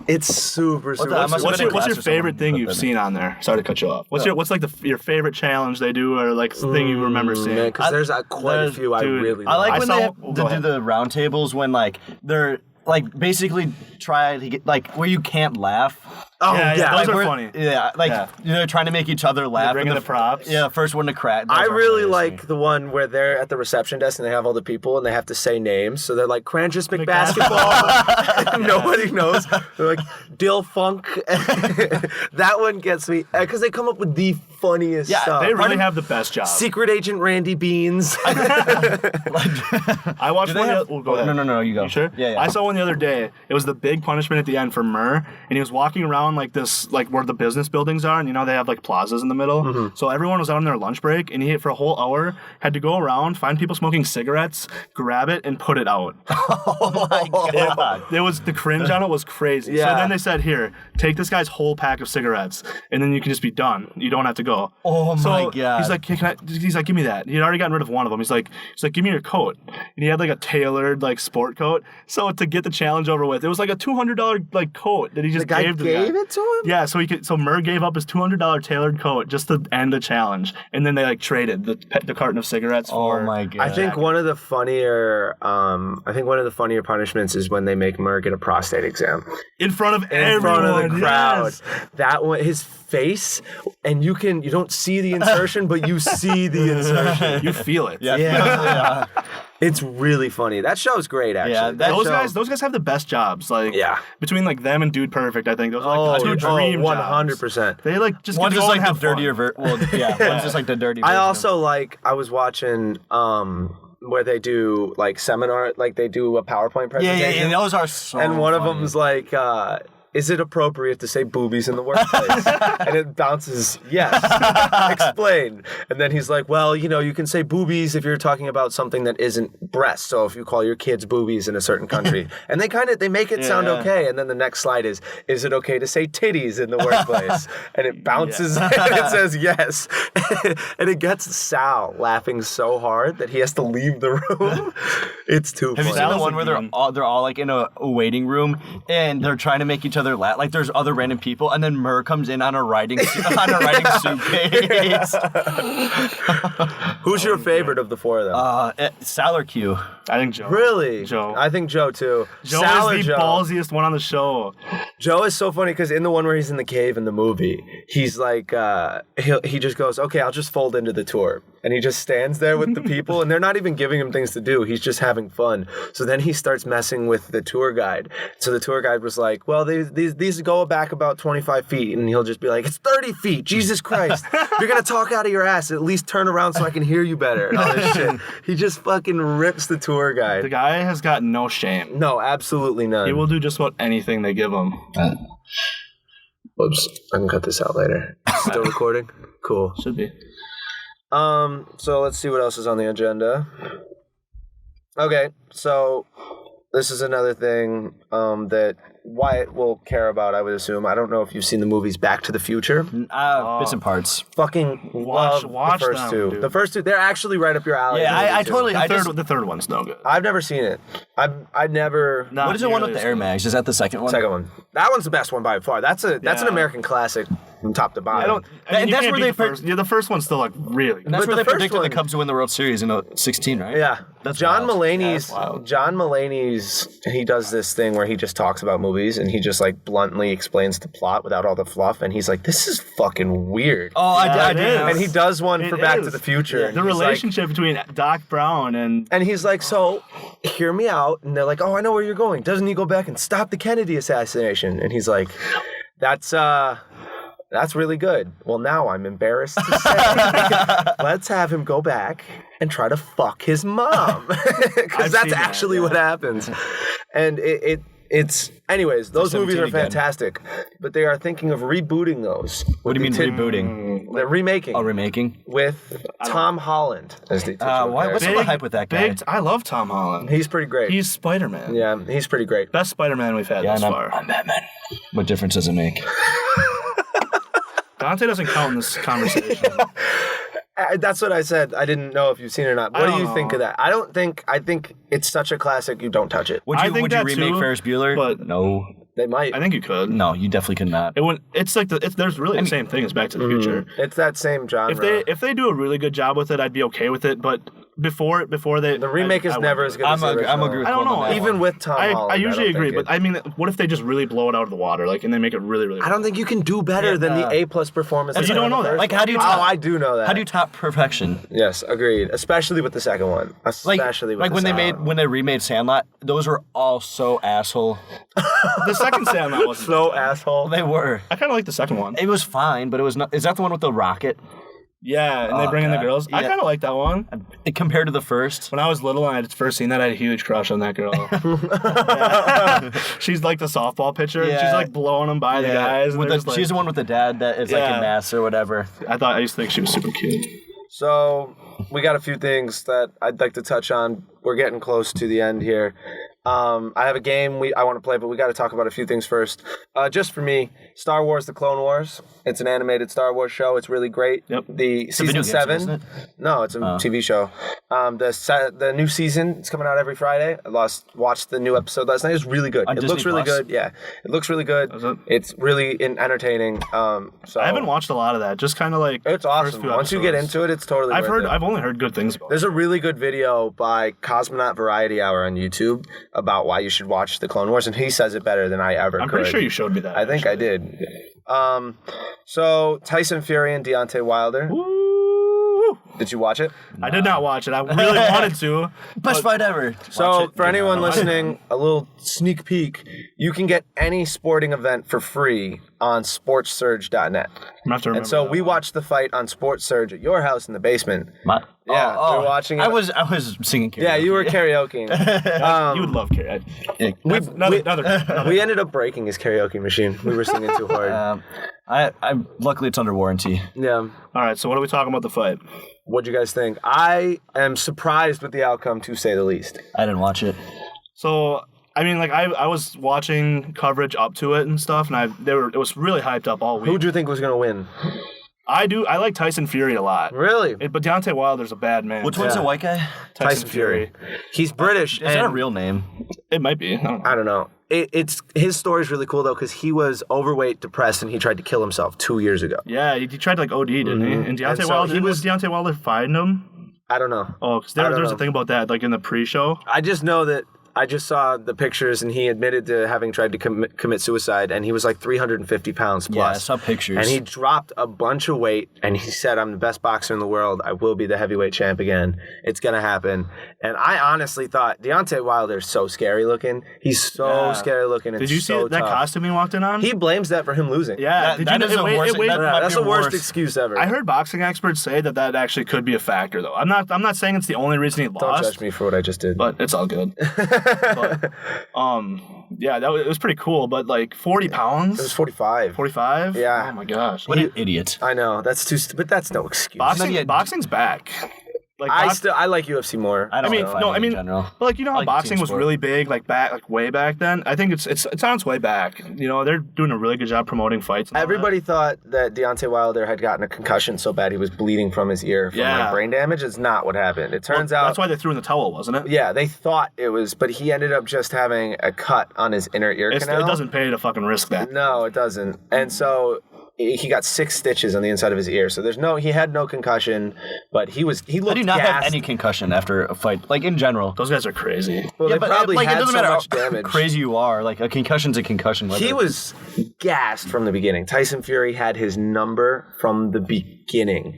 It's super. What's your favorite thing you've seen on there? Sorry to cut you off. What's your favorite challenge they do, or like thing you remember seeing? Because there's quite a few I really I like love. when they have to do the round tables when like they're like basically try to get like where you can't laugh. Oh yeah, those like, are funny. Yeah, like they're trying to make each other laugh. Bringing the props. Yeah, first one to crack. I really like the one where they're at the reception desk and they have all the people and they have to say names. So they're like Cranchus McBasketball. And nobody knows. They're like Dill Funk. That one gets me because they come up with the funniest stuff. They really have the best job. Secret Agent Randy Beans. I watched one. Go ahead. No, you go. You sure? Yeah. I saw one the other day. It was the big punishment at the end for Murr, and he was walking around like this, like where the business buildings are, and they have like plazas in the middle. Mm-hmm. So everyone was out on their lunch break, and he for a whole hour had to go around, find people smoking cigarettes, grab it, and put it out. Oh my god! It was the cringe on it was crazy. Yeah. So then they said, "Here, take this guy's whole pack of cigarettes, and then you can just be done. You don't have to go." Oh my god! He's like, hey, he's like, give me that. He'd already gotten rid of one of them. He's like, give me your coat, and he had like a tailored like sport coat. So to get the challenge over with, it was like a $200 like coat that he just gave to the guy. It to him? Yeah, so Murr gave up his $200 tailored coat just to end the challenge, and then they like traded the carton of cigarettes for. Oh my god! I think one of the funnier punishments is when they make Murr get a prostate exam in front of in front of the crowd. Yes. That one, his face, and you don't see the insertion, but you see the insertion. You feel it. Yeah. It's really funny. That show's great, actually. Yeah, those guys have the best jobs. Like between like them and Dude Perfect, I think those are like two dream 100%. They like just one's get just to like have the dirtier fun. one's just like the dirty. I also I was watching where they do like seminar, like they do a PowerPoint presentation. Yeah. Those are so. And one funny. of them's like, is it appropriate to say boobies in the workplace? And it bounces, yes. Explain. And then he's like, well, you can say boobies if you're talking about something that isn't breast. So if you call your kids boobies in a certain country. And they make it sound okay. And then the next slide is it okay to say titties in the workplace? And it bounces and it says yes. And it gets Sal laughing so hard that he has to leave the room. It's too funny. Have you seen the one where they're all like in a waiting room and they're trying to make each each other laugh. Like there's other random people, and then Murr comes in on a riding suitcase. Who's your favorite of the four of them? Sal or Q? I think Joe. Really? Joe. I think Joe too. Joe Sal is or the Joe? ballsiest one on the show. Joe is so funny because in the one where he's in the cave in the movie, he's like, he just goes, okay, I'll just fold into the tour. And he just stands there with the people, and they're not even giving him things to do. He's just having fun. So then he starts messing with the tour guide. So the tour guide was like, well, these go back about 25 feet. And he'll just be like, it's 30 feet. Jesus Christ. You're going to talk out of your ass. At least turn around so I can hear you better. And all this shit. He just fucking rips the tour guide. The guy has got no shame. No, absolutely none. He will do just about anything they give him. Whoops. I can cut this out later. Still recording? Cool. Should be. So let's see what else is on the agenda. Okay, so this is another thing that Wyatt will care about, I would assume. I don't know if you've seen the movies Back to the Future. Bits and parts. Fucking Watch love the first them, two. dude. The first two, they're actually right up your alley. Yeah, I totally. The third one's no good. I've never seen it. I've never. Not What is the one with nearly the as Air good. Mags? Is that the second one? Second one. That one's the best one by far. That's an Yeah. American classic from top to bottom. I don't. I mean, That's you can't where beat they the first. Yeah, the first one's still like really. And that's But where the they first predicted one- the Cubs to win the World Series in 16, right? Yeah, That's John wild. Mulaney's. Yeah, that's wild. John Mulaney's. He does this thing where he just talks about movies and he just like bluntly explains the plot without all the fluff, and he's like, "This is fucking weird." Oh, I Yeah, did. it is. And he does one It for Back to is. the Future. The and he's relationship between Doc Brown and and he's like, "So, hear me out." And they're like, "Oh, I know where you're going. Doesn't he go back and stop the Kennedy assassination?" And he's like, "That's really good. Well, now I'm embarrassed to say, let's have him go back and try to fuck his mom." Because I've that's seen that, actually yeah. what happens. And it's anyways, those movies 17 are again. fantastic. But they are thinking of rebooting those. What do you mean The rebooting? They're remaking Oh, remaking? with Tom Holland as the titular Why- what's character. the hype with that guy? I love Tom Holland. He's pretty great. He's Spider-Man. Yeah, he's pretty great. Best Spider-Man we've had thus and far. I'm Batman. What difference does it make? Dante doesn't count in this conversation. That's what I said. I didn't know if you've seen it or not. What do you think of that? I think it's such a classic, you don't touch it. Would I you, think would you that remake too, Ferris Bueller? but- No. They might. I think you could. No, you definitely could not. It wouldn't. It's like there's really the same thing as Back to the Future. It's that same genre. If they do a really good job with it, I'd be okay with it. But before they The remake is never as good as the original. I'm agree with I don't Colton on know. that Even one. with Tom Holland. I usually don't agree, think but I mean, what if they just really blow it out of the water, like, and they make it really, really? I don't think you can do better than the A+ performance. You don't know that. Like, how do you Oh, top, I do know that. how do you top perfection? Yes, agreed. Especially with the second one. Like, Especially with like the when second when they remade Sandlot, those were all so asshole. The second Sandlot one. wasn't So bad. asshole. They were. I kind of like the second one. It was fine, but it was not. Is that the one with the rocket? Yeah, and they bring in the God. girls. I Yeah. kind of like that one. Compared to the first. When I was little and I had first seen that, I had a huge crush on that girl. Yeah. She's like the softball pitcher. And she's Yeah. like blowing them by the guys. And With they're the, just she's the like, one with the dad that is like Yeah. in mass or whatever. I used to think she was super cute. So we got a few things that I'd like to touch on. We're getting close to the end here. I have a game I want to play, but we got to talk about a few things first. Just for me, Star Wars: The Clone Wars. It's an animated Star Wars show. It's really great. Yep. The a season video game, 7. isn't it? No, it's a TV show. The new season is coming out every Friday. I watched the new episode last night. It's really good. On It looks Disney really Plus? good. Yeah, it looks really good. Is it? It's really entertaining. So I haven't watched a lot of that. Just kind of like It's first awesome. few Once you get episodes. into it, it's totally. worth it. I've only heard good things about it. There's a really good video by Cosmonaut Variety Hour on YouTube about why you should watch the Clone Wars, and he says it better than I ever I'm could. pretty sure you showed me that. I think I did. So Tyson Fury and Deontay Wilder. Woo! Did you watch it? I did not watch it. I really wanted to. Best fight ever. So for anyone listening, a little sneak peek. You can get any sporting event for free on sportssurge.net. I'm gonna have to remember And so that we one. watched the fight on Sports Surge at your house in the basement. Yeah, oh, we're watching it. I was singing karaoke. Yeah, you were karaokeing. You would love Carrie. Another. We ended up breaking his karaoke machine. We were singing too hard. I luckily it's under warranty. Yeah. All right, so what are we talking about the fight? What'd you guys think? I am surprised with the outcome, to say the least. I didn't watch it. So I mean, like I was watching coverage up to it and stuff, and it was really hyped up all week. Who'd you think was going to win? I like Tyson Fury a lot. Really? But Deontay Wilder's a bad man. Which one's Yeah. the white guy? Tyson Fury. He's British. Is that a real name? It might be. I don't know. I don't know. it's his story is really cool though because he was overweight, depressed, and he tried to kill himself 2 years ago. Yeah, he tried to like OD, didn't he? And Deontay Wilder, was Deontay Wilder fighting him? I don't know. Oh, because there's a thing about that, like in the pre-show. I just know that I just saw the pictures, and he admitted to having tried to commit suicide, and he was like 350 pounds plus. Yeah, I saw pictures. And he dropped a bunch of weight, and he said, I'm the best boxer in the world. I will be the heavyweight champ again. It's going to happen. And I honestly thought, Deontay Wilder's so scary looking. He's so scary looking and Did you see that costume he walked in on? He blames that for him losing. Yeah, that's the worst excuse ever. I heard boxing experts say that actually could be a factor, though. I'm not saying it's the only reason he lost. Don't judge me for what I just did. But it's all good. But, yeah, it was pretty cool. But like 40 pounds. It was 45. 45? Yeah. Oh my gosh. What an idiot. I know that's but that's no excuse. Boxing's back. Like I like UFC more. I mean, in general. But like, you know how like boxing was really big, like way back then. I think it's on its way back. You know, they're doing a really good job promoting fights. Everybody thought that Deontay Wilder had gotten a concussion so bad he was bleeding from his ear from like brain damage. It's not what happened. It turns out that's why they threw in the towel, wasn't it? Yeah, they thought it was, but he ended up just having a cut on his inner ear canal. It doesn't pay to fucking risk that. No, it doesn't. And so he got 6 stitches on the inside of his ear. So he had no concussion, but he looked I do not gassed. have any concussion after a fight, like in general. Those guys are crazy. Well, they probably like, had it doesn't so matter much how damage. crazy you are. Like a concussion's a concussion. He was gassed from the beginning. Tyson Fury had his number from the beginning.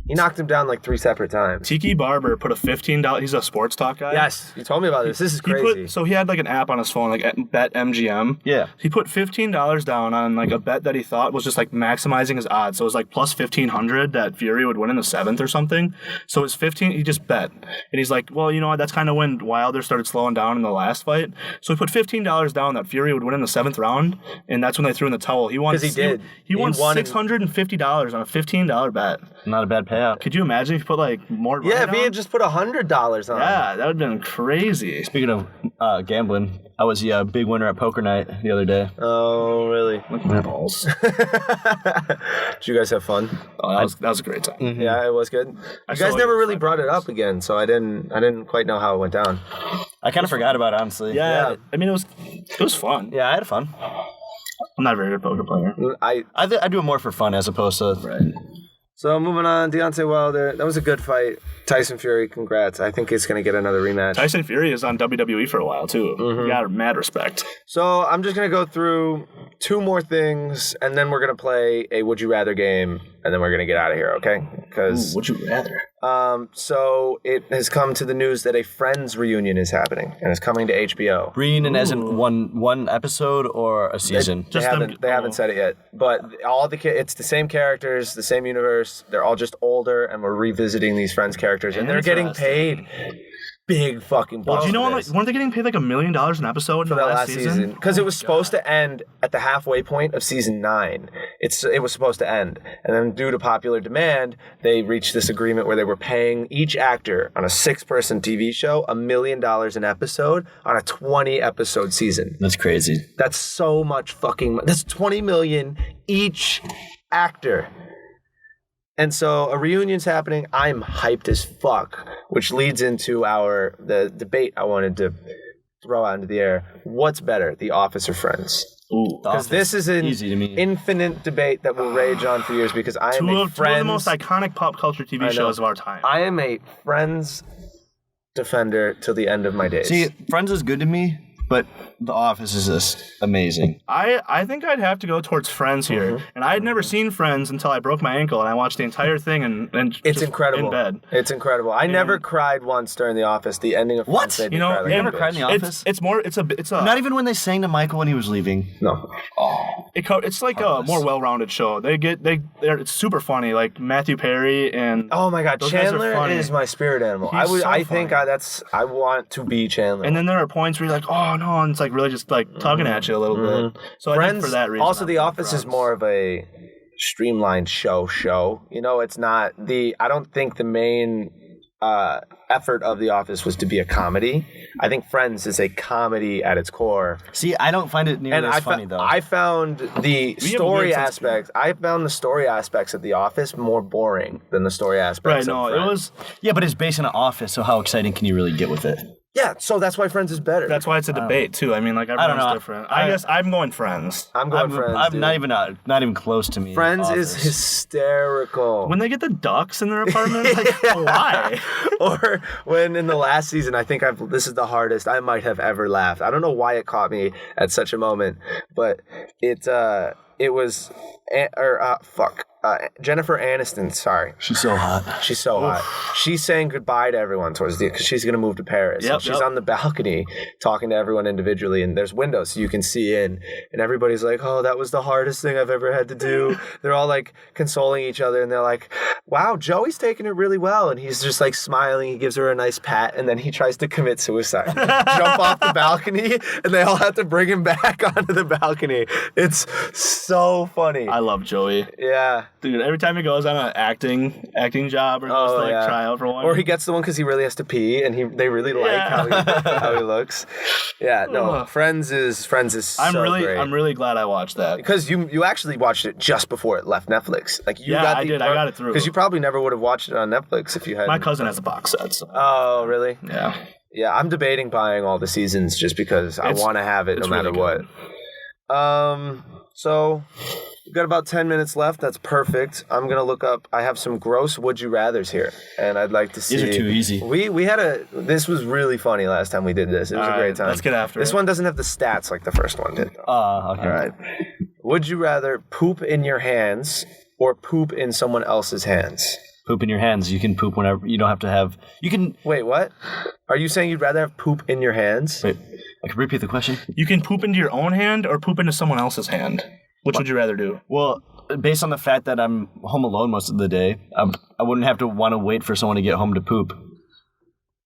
He knocked him down like 3 separate times. Tiki Barber put a $15. He's a sports talk guy. Yes, you told me about this. This is crazy. So he had like an app on his phone, like Bet MGM. Yeah. He put $15 down on like a bet that he thought was just like maximizing his odds. So it was like plus 1,500 that Fury would win in the 7th or something. So it's 15. He just bet, and he's like, well, you know what? That's kind of when Wilder started slowing down in the last fight. So he put $15 down that Fury would win in the 7th round, and that's when they threw in the towel. He won. Because he did. He won $650 on a $15 bet. Not a bad payout. Could you imagine if you put like more? Yeah, if he had just put $100 on. Yeah, that would have been crazy. Speaking of gambling, I was the big winner at poker night the other day. Oh, really? Look at my balls. Did you guys have fun? Oh, that was a great time. Mm-hmm. Yeah, it was good. You guys never really brought it up again, so I didn't quite know how it went down. I kind of forgot about it, honestly. Yeah, I mean it was fun. Yeah, I had fun. I'm not a very good poker player. I do it more for fun as opposed to Right. So moving on, Deontay Wilder. That was a good fight. Tyson Fury, congrats. I think he's going to get another rematch. Tyson Fury is on WWE for a while too. Mm-hmm. You got mad respect. So I'm just going to go through 2 more things, and then we're going to play a Would You Rather game, and then we're going to get out of here, okay? Because would you rather? So it has come to the news that a Friends reunion is happening, and it's coming to HBO. reunion as in one episode or a season. They haven't said it yet, but it's the same characters, the same universe. They're all just older, and we're revisiting these Friends characters, and they're getting paid big fucking bucks. Well, do you know weren't they getting paid like $1 million an episode for in the last season? Because it was supposed to end at the halfway point of season 9. It was supposed to end, and then due to popular demand, they reached this agreement where they were paying each actor on a 6-person TV show $1 million an episode on a 20-episode season. That's crazy. That's so much fucking. That's $20 million each actor. And so a reunion's happening. I'm hyped as fuck, which leads into the debate I wanted to throw out into the air. What's better, The Office or Friends? Because this is an infinite debate that will rage on for years because I am a Friends... Two of the most iconic pop culture TV shows of our time. I am a Friends defender till the end of my days. See, Friends is good to me, but The Office is just amazing. I think I'd have to go towards Friends here. Mm-hmm. And I had never seen Friends until I broke my ankle, and I watched the entire thing and it's incredible. In bed. It's incredible. I never cried once during The Office. The ending of Friends. What? You never cried in The Office? It's a not even when they sang to Michael when he was leaving. No. It's like a more well-rounded show. It's super funny. Like Matthew Perry and oh my god, Chandler is my spirit animal. I want to be Chandler. And then there are points where you're like, oh no, and it's like really just like tugging at you a little bit. So Friends, I think for that reason. Also, The Office is more of a streamlined show. You know, it's not I don't think the main effort of The Office was to be a comedy. I think Friends is a comedy at its core. See, I don't find it nearly as funny though. I found the story aspects. I found the story aspects of The Office more boring than the story aspects. Right? No, of Friends. it was. Yeah, but it's based on an office, so how exciting can you really get with it? Yeah, so that's why Friends is better. That's why it's a debate too. I mean, like everyone's know. different. I guess I'm going Friends. I'm going Friends. I'm dude. not even close to me. Friends Office. is hysterical. When they get the ducks in their apartment, like why? Or when in the last season, I think this is the hardest I might have ever laughed. I don't know why it caught me at such a moment, but it was Jennifer Aniston. Sorry, She's so hot. she's so hot. She's saying goodbye to everyone towards the because she's gonna move to Paris. Yep, And she's on the balcony talking to everyone individually, and there's windows so you can see in, and everybody's like, "Oh, that was the hardest thing I've ever had to do." They're all like consoling each other, and they're like, "Wow, Joey's taking it really well," and he's just like smiling. He gives her a nice pat, and then he tries to commit suicide, jump off the balcony, and they all have to bring him back onto the balcony. It's so funny. I love Joey. Yeah. Dude, every time he goes on an acting job or goes to try out for one. Or he gets the one because he really has to pee, and they really like how he looks. Yeah, no, Friends is so great. I'm really glad I watched that. Because you actually watched it just before it left Netflix. Like I did. I got it through. Because you probably never would have watched it on Netflix if you had. My cousin has a box set. So. Oh, really? Yeah. Yeah, I'm debating buying all the seasons just because I want to have it no matter really what. So we've got about 10 minutes left. That's perfect. I'm going to look up. I have some gross would you rathers here, and I'd like to see. These are too easy. We had this was really funny last time we did this. It was a great time. Let's get after this it. one doesn't have the stats like the first one did, though. Okay. All right. Would you rather poop in your hands or poop in someone else's hands? Poop in your hands. You can poop whenever. You don't have to have. You can. Wait, what? Are you saying you'd rather have poop in your hands? Wait. I can repeat the question. You can poop into your own hand or poop into someone else's hand. Which would you rather do? Well, based on the fact that I'm home alone most of the day, I wouldn't have to want to wait for someone to get home to poop.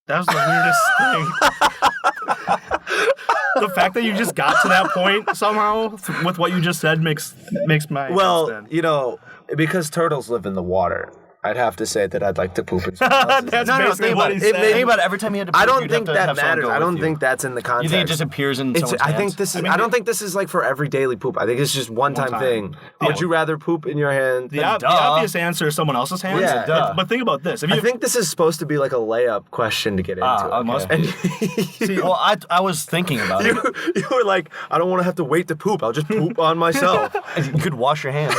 That was the weirdest thing. The fact that you just got to that point somehow with what you just said makes my head spin. You know, because turtles live in the water, I'd have to say that I'd like to poop in someone else's That's hands. basically what he said. Think about it. Every time you had to poop, I don't you'd think have to that have someone matters. go I don't with think that's in the you context. think it just appears in someone's I hands? think this is. I don't think this is like for every daily poop. I think it's just one-time thing. Would you rather poop in your hand? The obvious answer is someone else's hands. Yeah, duh. But think about this. I think this is supposed to be like a layup question to get into. Okay. must And See, well, I was thinking about it. you were like, I don't want to have to wait to poop. I'll just poop on myself. You could wash your hands.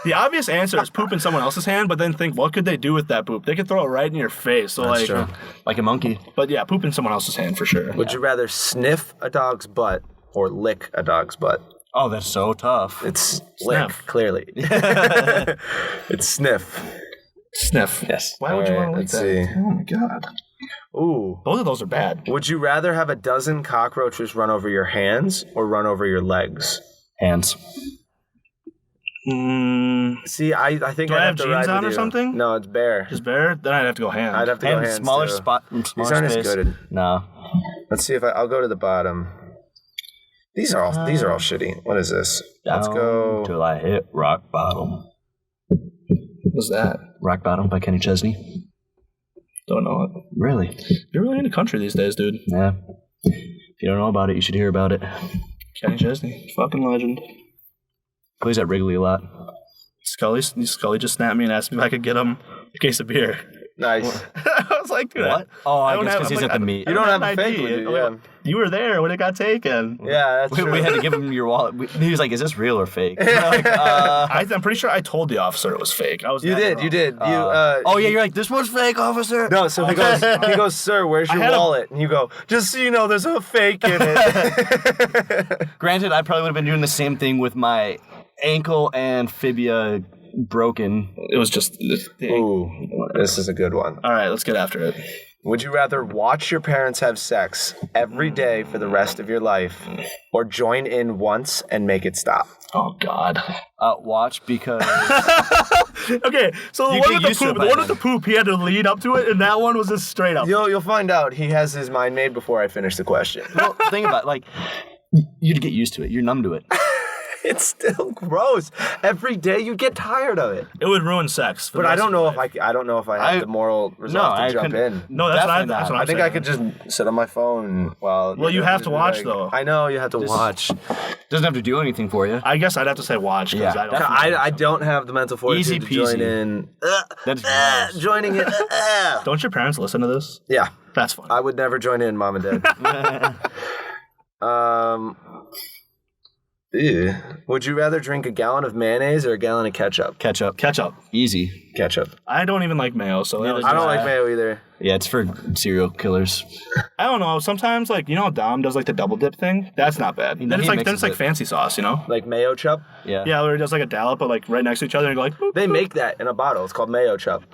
the obvious answer is poop in someone else's hand, but then think, what could they do with that poop? They could throw it right in your face. So That's true. Like a monkey. But yeah, poop in someone else's hand for sure. Would you rather sniff a dog's butt or lick a dog's butt? Oh, that's so tough. It's lick, clearly. It's sniff. Sniff. Yes. Why would you All want right, to lick let's that? see. Oh my god. Ooh. Both of those are bad. Would you rather have a dozen cockroaches run over your hands or run over your legs? Hands. See, I think Do I I'd have to jeans ride on with or you. something? No, it's bare. Just bare? Then I'd have to go hand. I'd have to go hands Smaller too. spot. These Smaller aren't as space. good. No. Let's see if I'll go to the bottom. These are all shitty. What is this? Let's go. Till I hit rock bottom. What's that? Rock Bottom by Kenny Chesney. Don't know it. Really? You're really into country these days, dude. Yeah. If you don't know about it, you should hear about it. Kenny Chesney. Fucking legend. Plays at Wrigley a lot. Scully just snapped me and asked me if I could get him a case of beer. Nice. I was like, dude. What? Oh, I don't guess have- because I'm he's like, at the meet. You don't have a an fake ID. with you, I'm yeah. like, you were there when it got taken. Yeah, that's true. We had to give him your wallet. He was like, "Is this real or fake?" We're like, I'm pretty sure I told the officer it was fake. I was. You that did. wrong. oh yeah, you're like, "This one's fake, officer." No, so he goes, sir, where's your had a- wallet? And you go, just so you know, there's a fake in it. Granted, I probably would have been doing the same thing with my ankle and fibia broken. It was just. Ooh, this is a good one. All right, let's get after it. Would you rather watch your parents have sex every day for the rest of your life or join in once and make it stop? Oh God. Watch because Okay, so the You one get with the used to it poop, by the one with then. the poop, he had to lead up to it, and that one was just straight up. You'll find out he has his mind made before I finish the question. well, think about it, like you'd get used to it. You're numb to it. It's still gross. Every day you get tired of it. It would ruin sex. But I don't know if I don't know if I have the moral resolve to jump in. No, that's what I'm I think saying. I could just sit on my phone while. Well, you have to watch though. I know you have to watch. Doesn't have to do anything for you. I guess I'd have to say watch because I don't have the mental fortitude to join in. That's gross. Joining it. Don't your parents listen to this? Yeah, That's fun. I would never join in, Mom and Dad. Ew. Would you rather drink a gallon of mayonnaise or a gallon of ketchup? Ketchup. Easy. Ketchup. I don't even like mayo, so that was I don't just- like mayo either. Yeah, it's for serial killers. I don't know. Sometimes, like, you know how Dom does like the double dip thing? That's not bad. Then it's mixes like it. fancy sauce, you know? Like mayo chup? Yeah. Yeah, where he does like a dollop, but like right next to each other and go like, boop, They boop. make that in a bottle. It's called mayo chup.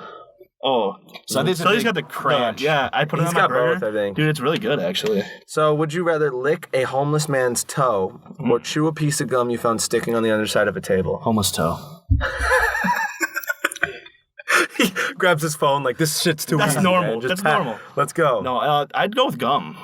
Oh. So he's got the crunch. Yeah, I put it He's on my got burger. both, I think. Dude, it's really good, actually. So, would you rather lick a homeless man's toe or chew a piece of gum you found sticking on the underside of a table? Homeless toe. He grabs his phone like, this shit's too That's easy, normal. man. Just That's pat. normal. Let's go. No, I'd go with gum.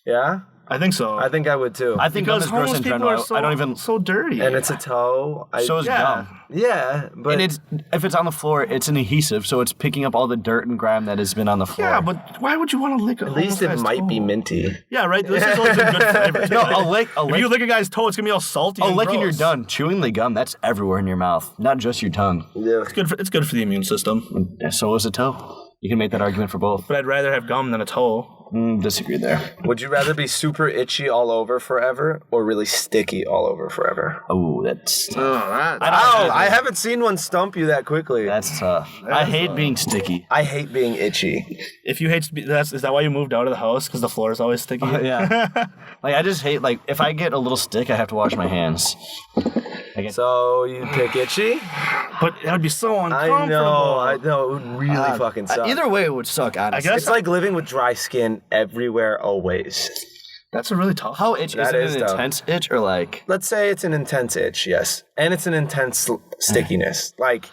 Yeah? I think so. I think I would too. I think gum because is gross homeless in people general. are so, I don't even. so dirty. And it's a toe. So is yeah. gum. Yeah, but And it's if it's on the floor, it's an adhesive, so it's picking up all the dirt and grime that has been on the floor. Yeah, but why would you want to lick a at least it might be minty. Yeah, right? This is always a good flavor. too. No, Like, a if lick. you lick a guy's toe, it's going to be all salty and lick and you're gross. done. Chewing the gum, that's everywhere in your mouth, not just your tongue. Yeah. It's good for the immune system. So is a toe. You can make that argument for both. But I'd rather have gum than a toe. Disagree there. Would you rather be super itchy all over forever or really sticky all over forever? Oh, that's I haven't seen one stump you that quickly. tough. I hate being sticky. I hate being itchy. If you hate to be, is that why you moved out of the house? Because the floor is always sticky? Yeah. Like I just hate if I get a little stick, I have to wash my hands. So you pick itchy? But that would be so uncomfortable. I know. It would really fucking suck. Either way, it would suck. Honestly. guess- It's like living with dry skin everywhere, always. That's a really tough. How itch That is is it? An tough. intense itch or like? Let's say it's an intense itch, yes, and it's an intense stickiness. Like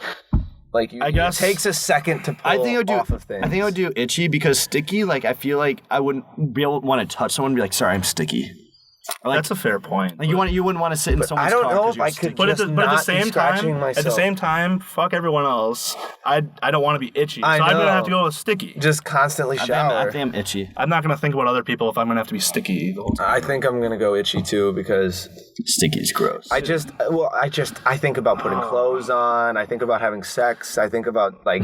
I guess- it takes a second to pull off of things. I think I would do itchy because sticky. Like I feel like I wouldn't be able to want to touch someone and be like, "Sorry, I'm sticky." Or, like, That's a fair point. like you wouldn't want to sit in someone's I don't car know 'cause if you're I sticky. could. But at the Just not same scratching time, myself. fuck everyone else. I don't want to be itchy. I so I'm gonna know. have to go with sticky. Just constantly I shower. think I'm itchy. I'm not gonna think about other people if I'm gonna have to be sticky the whole time. I think I'm gonna go itchy too because Sticky's gross. I think about putting clothes on. I think about having sex. I think about like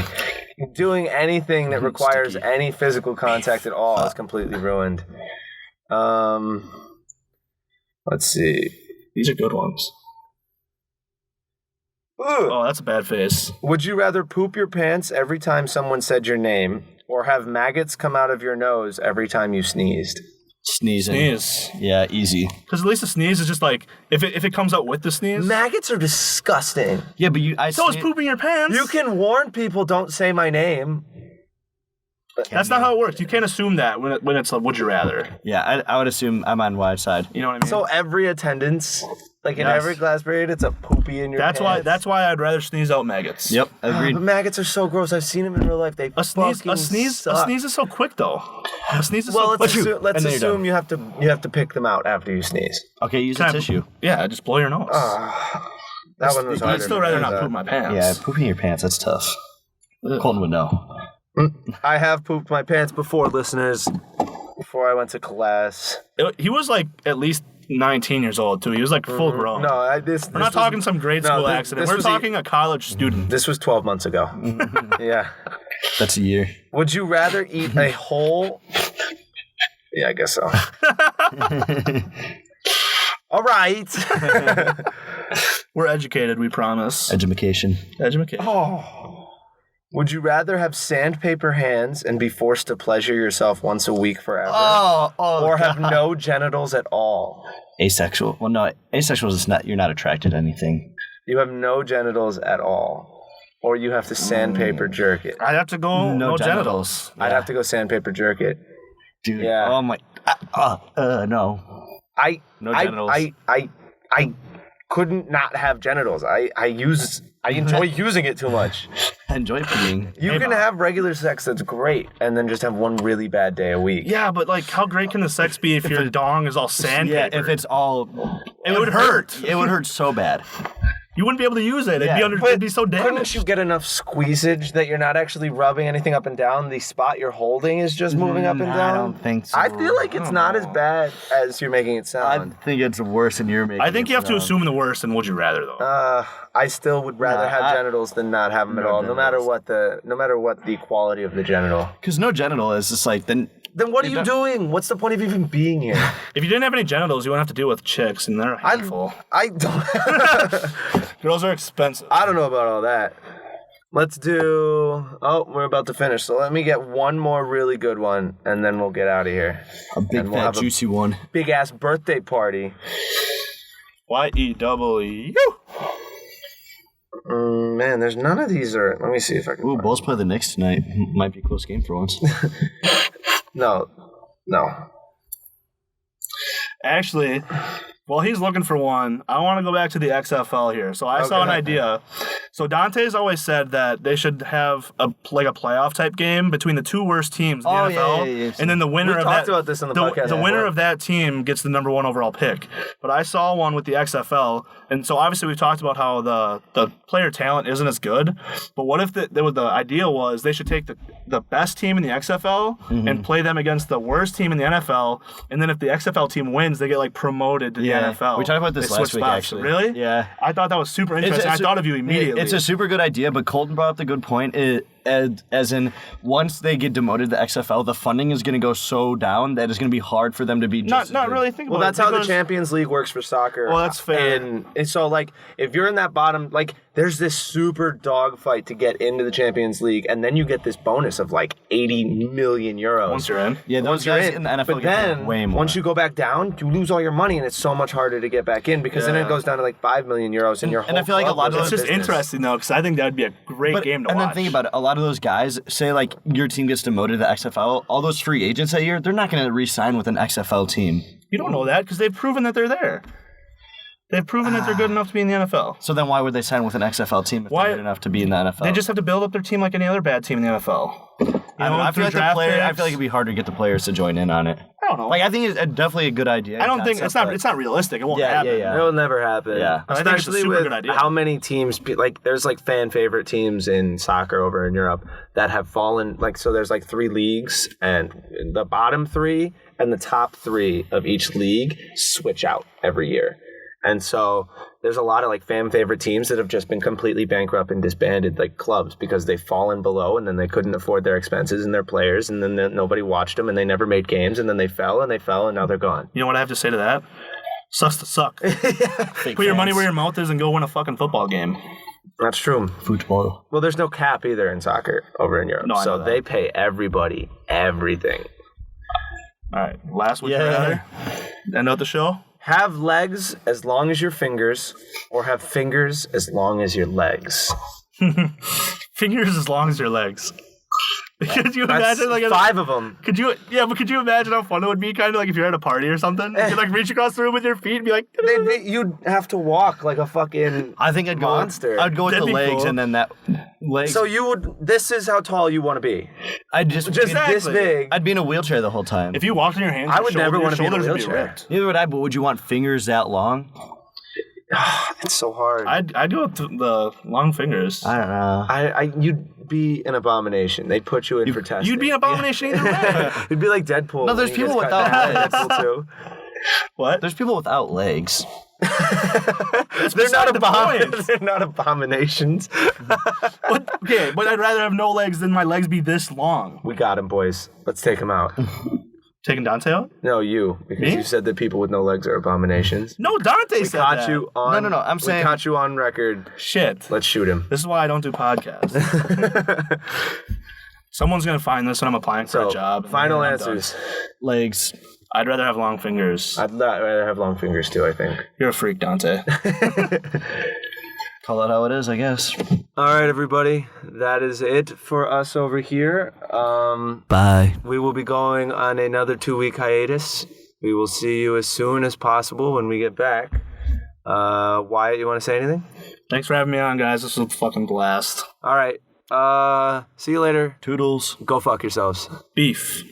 doing anything that requires Sticky. any physical contact at all is completely ruined. Let's see. These are good ones. Ugh. Oh, that's a bad face. Would you rather poop your pants every time someone said your name, or have maggots come out of your nose every time you sneezed? Sneezing. Sneeze. Yeah, easy. Because at least a sneeze is just like if it comes out with the sneeze. Maggots are disgusting. Yeah, but So is pooping your pants. You can warn people, don't say my name. That's not how it works. You can't assume that when it's a would you rather. Yeah, I would assume I'm on Wyatt's side. You know what I mean? So every attendance, like in Yes. every class period, it's a poopy in your that's pants. why I'd rather sneeze out maggots. Yep, agreed. But maggots are so gross. I've seen them in real life. They A sneeze suck. is so quick though. A sneeze is Well, so quick. let's And then you're assume you have to pick them out after you sneeze. Okay, use Can a I- tissue. Yeah, just blow your nose. That one was harder. I'd still rather not poop my pants. Yeah, pooping your pants, that's tough. Colton would know. I have pooped my pants before, listeners. Before I went to class. He was like at least 19 years old too. He was like full grown. No, We're not talking some grade school accident. We're talking a college student. This was 12 months ago. Yeah. That's a year. Would you rather eat a whole... Yeah, I guess so. All right. We're educated, we promise. Education. Education. Would you rather have sandpaper hands and be forced to pleasure yourself once a week forever? Or have no genitals at all? Asexual. Well, no, asexual is not, you're not attracted to anything. You have no genitals at all. Or you have to sandpaper jerk it. I'd have to go no genitals. I'd have to go sandpaper jerk it. Dude, Yeah. oh my, no. No genitals. couldn't not have genitals. I enjoy using it too much. I enjoy peeing. You can have regular sex that's great, and then just have one really bad day a week. Yeah, but like, how great can the sex be if your dong is all sandpaper? Yeah, if it's all... It would hurt. It would hurt so bad. You wouldn't be able to use it. It'd be so damaged. Couldn't you get enough squeezage that you're not actually rubbing anything up and down? The spot you're holding is just moving up and down? I don't think so. I feel like it's not as bad as you're making it I sound. think it's worse than you're making I think it you have to sound. assume the worst, and would you rather, though? I still would rather have genitals than not have them at all, no matter what the quality of the genital. Because no genital is just like... Then what are you doing? What's the point of even being here? If you didn't have any genitals, you wouldn't have to deal with chicks, and they're a handful. I don't. Girls are expensive. I don't know about all that. Let's do. Oh, we're about to finish. So let me get one more really good one, and then we'll get out of here. A big, fat, juicy one. Big ass birthday party. YEW. Man, there's none of these are. Let me see if I can. Ooh, Bulls play the Knicks tonight. Might be a close game for once. No. Actually, while he's looking for one, I want to go back to the XFL here. So I saw an idea. So Dante's always said that they should have a playoff type game between the two worst teams in the NFL, yeah. and then the winner We of talked that about this in the podcast the winner before. of that team gets the number 1 overall pick. But I saw one with the XFL, and so obviously we've talked about how the player talent isn't as good. But what if the idea was they should take the best team in the XFL and play them against the worst team in the NFL, and then if the XFL team wins, they get like promoted to the NFL. We talked about this They last switch week, spots. actually. Really? Yeah. I thought that was super interesting. I thought of you immediately. It's a super good idea, but Colton brought up the good point. As in, once they get demoted to the XFL, the funding is going to go so down that it's going to be hard for them to be just not really think Well, about that's it. how the because- Champions League works for soccer. Well, that's fair. And so, like, if you're in that bottom, like, there's this super dogfight to get into the Champions League, and then you get this bonus of, like, 80 million euros. Once you're in. Yeah, those Once you're guys in. in the NFL but get paid then, way more. once you go back down, you lose all your money, and it's so much harder to get back in, because then it goes down to, like, 5 million euros, and your whole I feel like a club lot of goes It's out of just business. interesting, though, because I think that would be a great game to watch. And then think about it. A lot of those guys, say like your team gets demoted to the XFL, all those free agents that year, they're not going to re-sign with an XFL team. You don't know that because they've proven that they're there. They've proven that they're good enough to be in the NFL. So then why would they sign with an XFL team if Why- they're good enough to be in the NFL? They just have to build up their team like any other bad team in the NFL. I don't know. I feel like I feel like it'd be hard to get the players to join in on it. I don't know. Like I think it's definitely a good idea. I don't think concept, it's not realistic. It won't Yeah, happen. yeah. It'll never happen. Yeah. I think it's a Especially super with good idea. how many teams, like, there's like fan favorite teams in soccer over in Europe that have fallen. Like, so there's like 3 leagues, and the bottom 3 and the top 3 of each league switch out every year. And so there's a lot of like fan favorite teams that have just been completely bankrupt and disbanded, like clubs, because they've fallen below and then they couldn't afford their expenses and their players, and then nobody watched them and they never made games, and then they fell and now they're gone. You know what I have to say to that? Sucks to suck. Put your money where your mouth is and go win a fucking football game. That's true. Football. Well, there's no cap either in soccer over in Europe, No, I so know that. they pay everybody everything. All right, last one. Yeah. End out the show. Have legs as long as your fingers, or have fingers as long as your legs. Fingers as long as your legs. Could you That's imagine like 5 of them. Could you imagine how fun it would be, kind of like if you're at a party or something? You could like reach across the room with your feet and be like, You'd have to walk like a fucking I think I'd go. monster. I'd go with That'd the be legs, cool. and then that legs. So you would. This is how tall you want to be. I'd just This big. I'd be in a wheelchair the whole time. if you walked on your hands, I would never want wanna be in a shoulders would wheelchair. ripped. Neither would I. But would you want fingers that long? It's so hard. I'd go with the long fingers. I don't know. You'd be an abomination. They'd put you in for testing. You'd be an abomination either way. You'd be like Deadpool. No, there's when he people gets cut without in half. legs. Deadpool too. What? There's people without legs. They're not the point. They're not abominations. Okay, but I'd rather have no legs than my legs be this long. We got him, boys. Let's take him out. Taking Dante out? No, you, because Me? you said that people with no legs are abominations. No, Dante We said caught that. you on. No. I'm saying- we caught you on record. Shit. Let's shoot him. This is why I don't do podcasts. Someone's gonna find this when I'm applying for So, a job. final and I'm answers. Legs. done. I'd rather have long fingers. I'd rather have long fingers too, I think. You're a freak, Dante. Call it how it is, I guess. All right, everybody. That is it for us over here. Bye. We will be going on another 2-week hiatus. We will see you as soon as possible when we get back. Wyatt, you want to say anything? Thanks for having me on, guys. This was a fucking blast. All right. See you later. Toodles. Go fuck yourselves. Beef.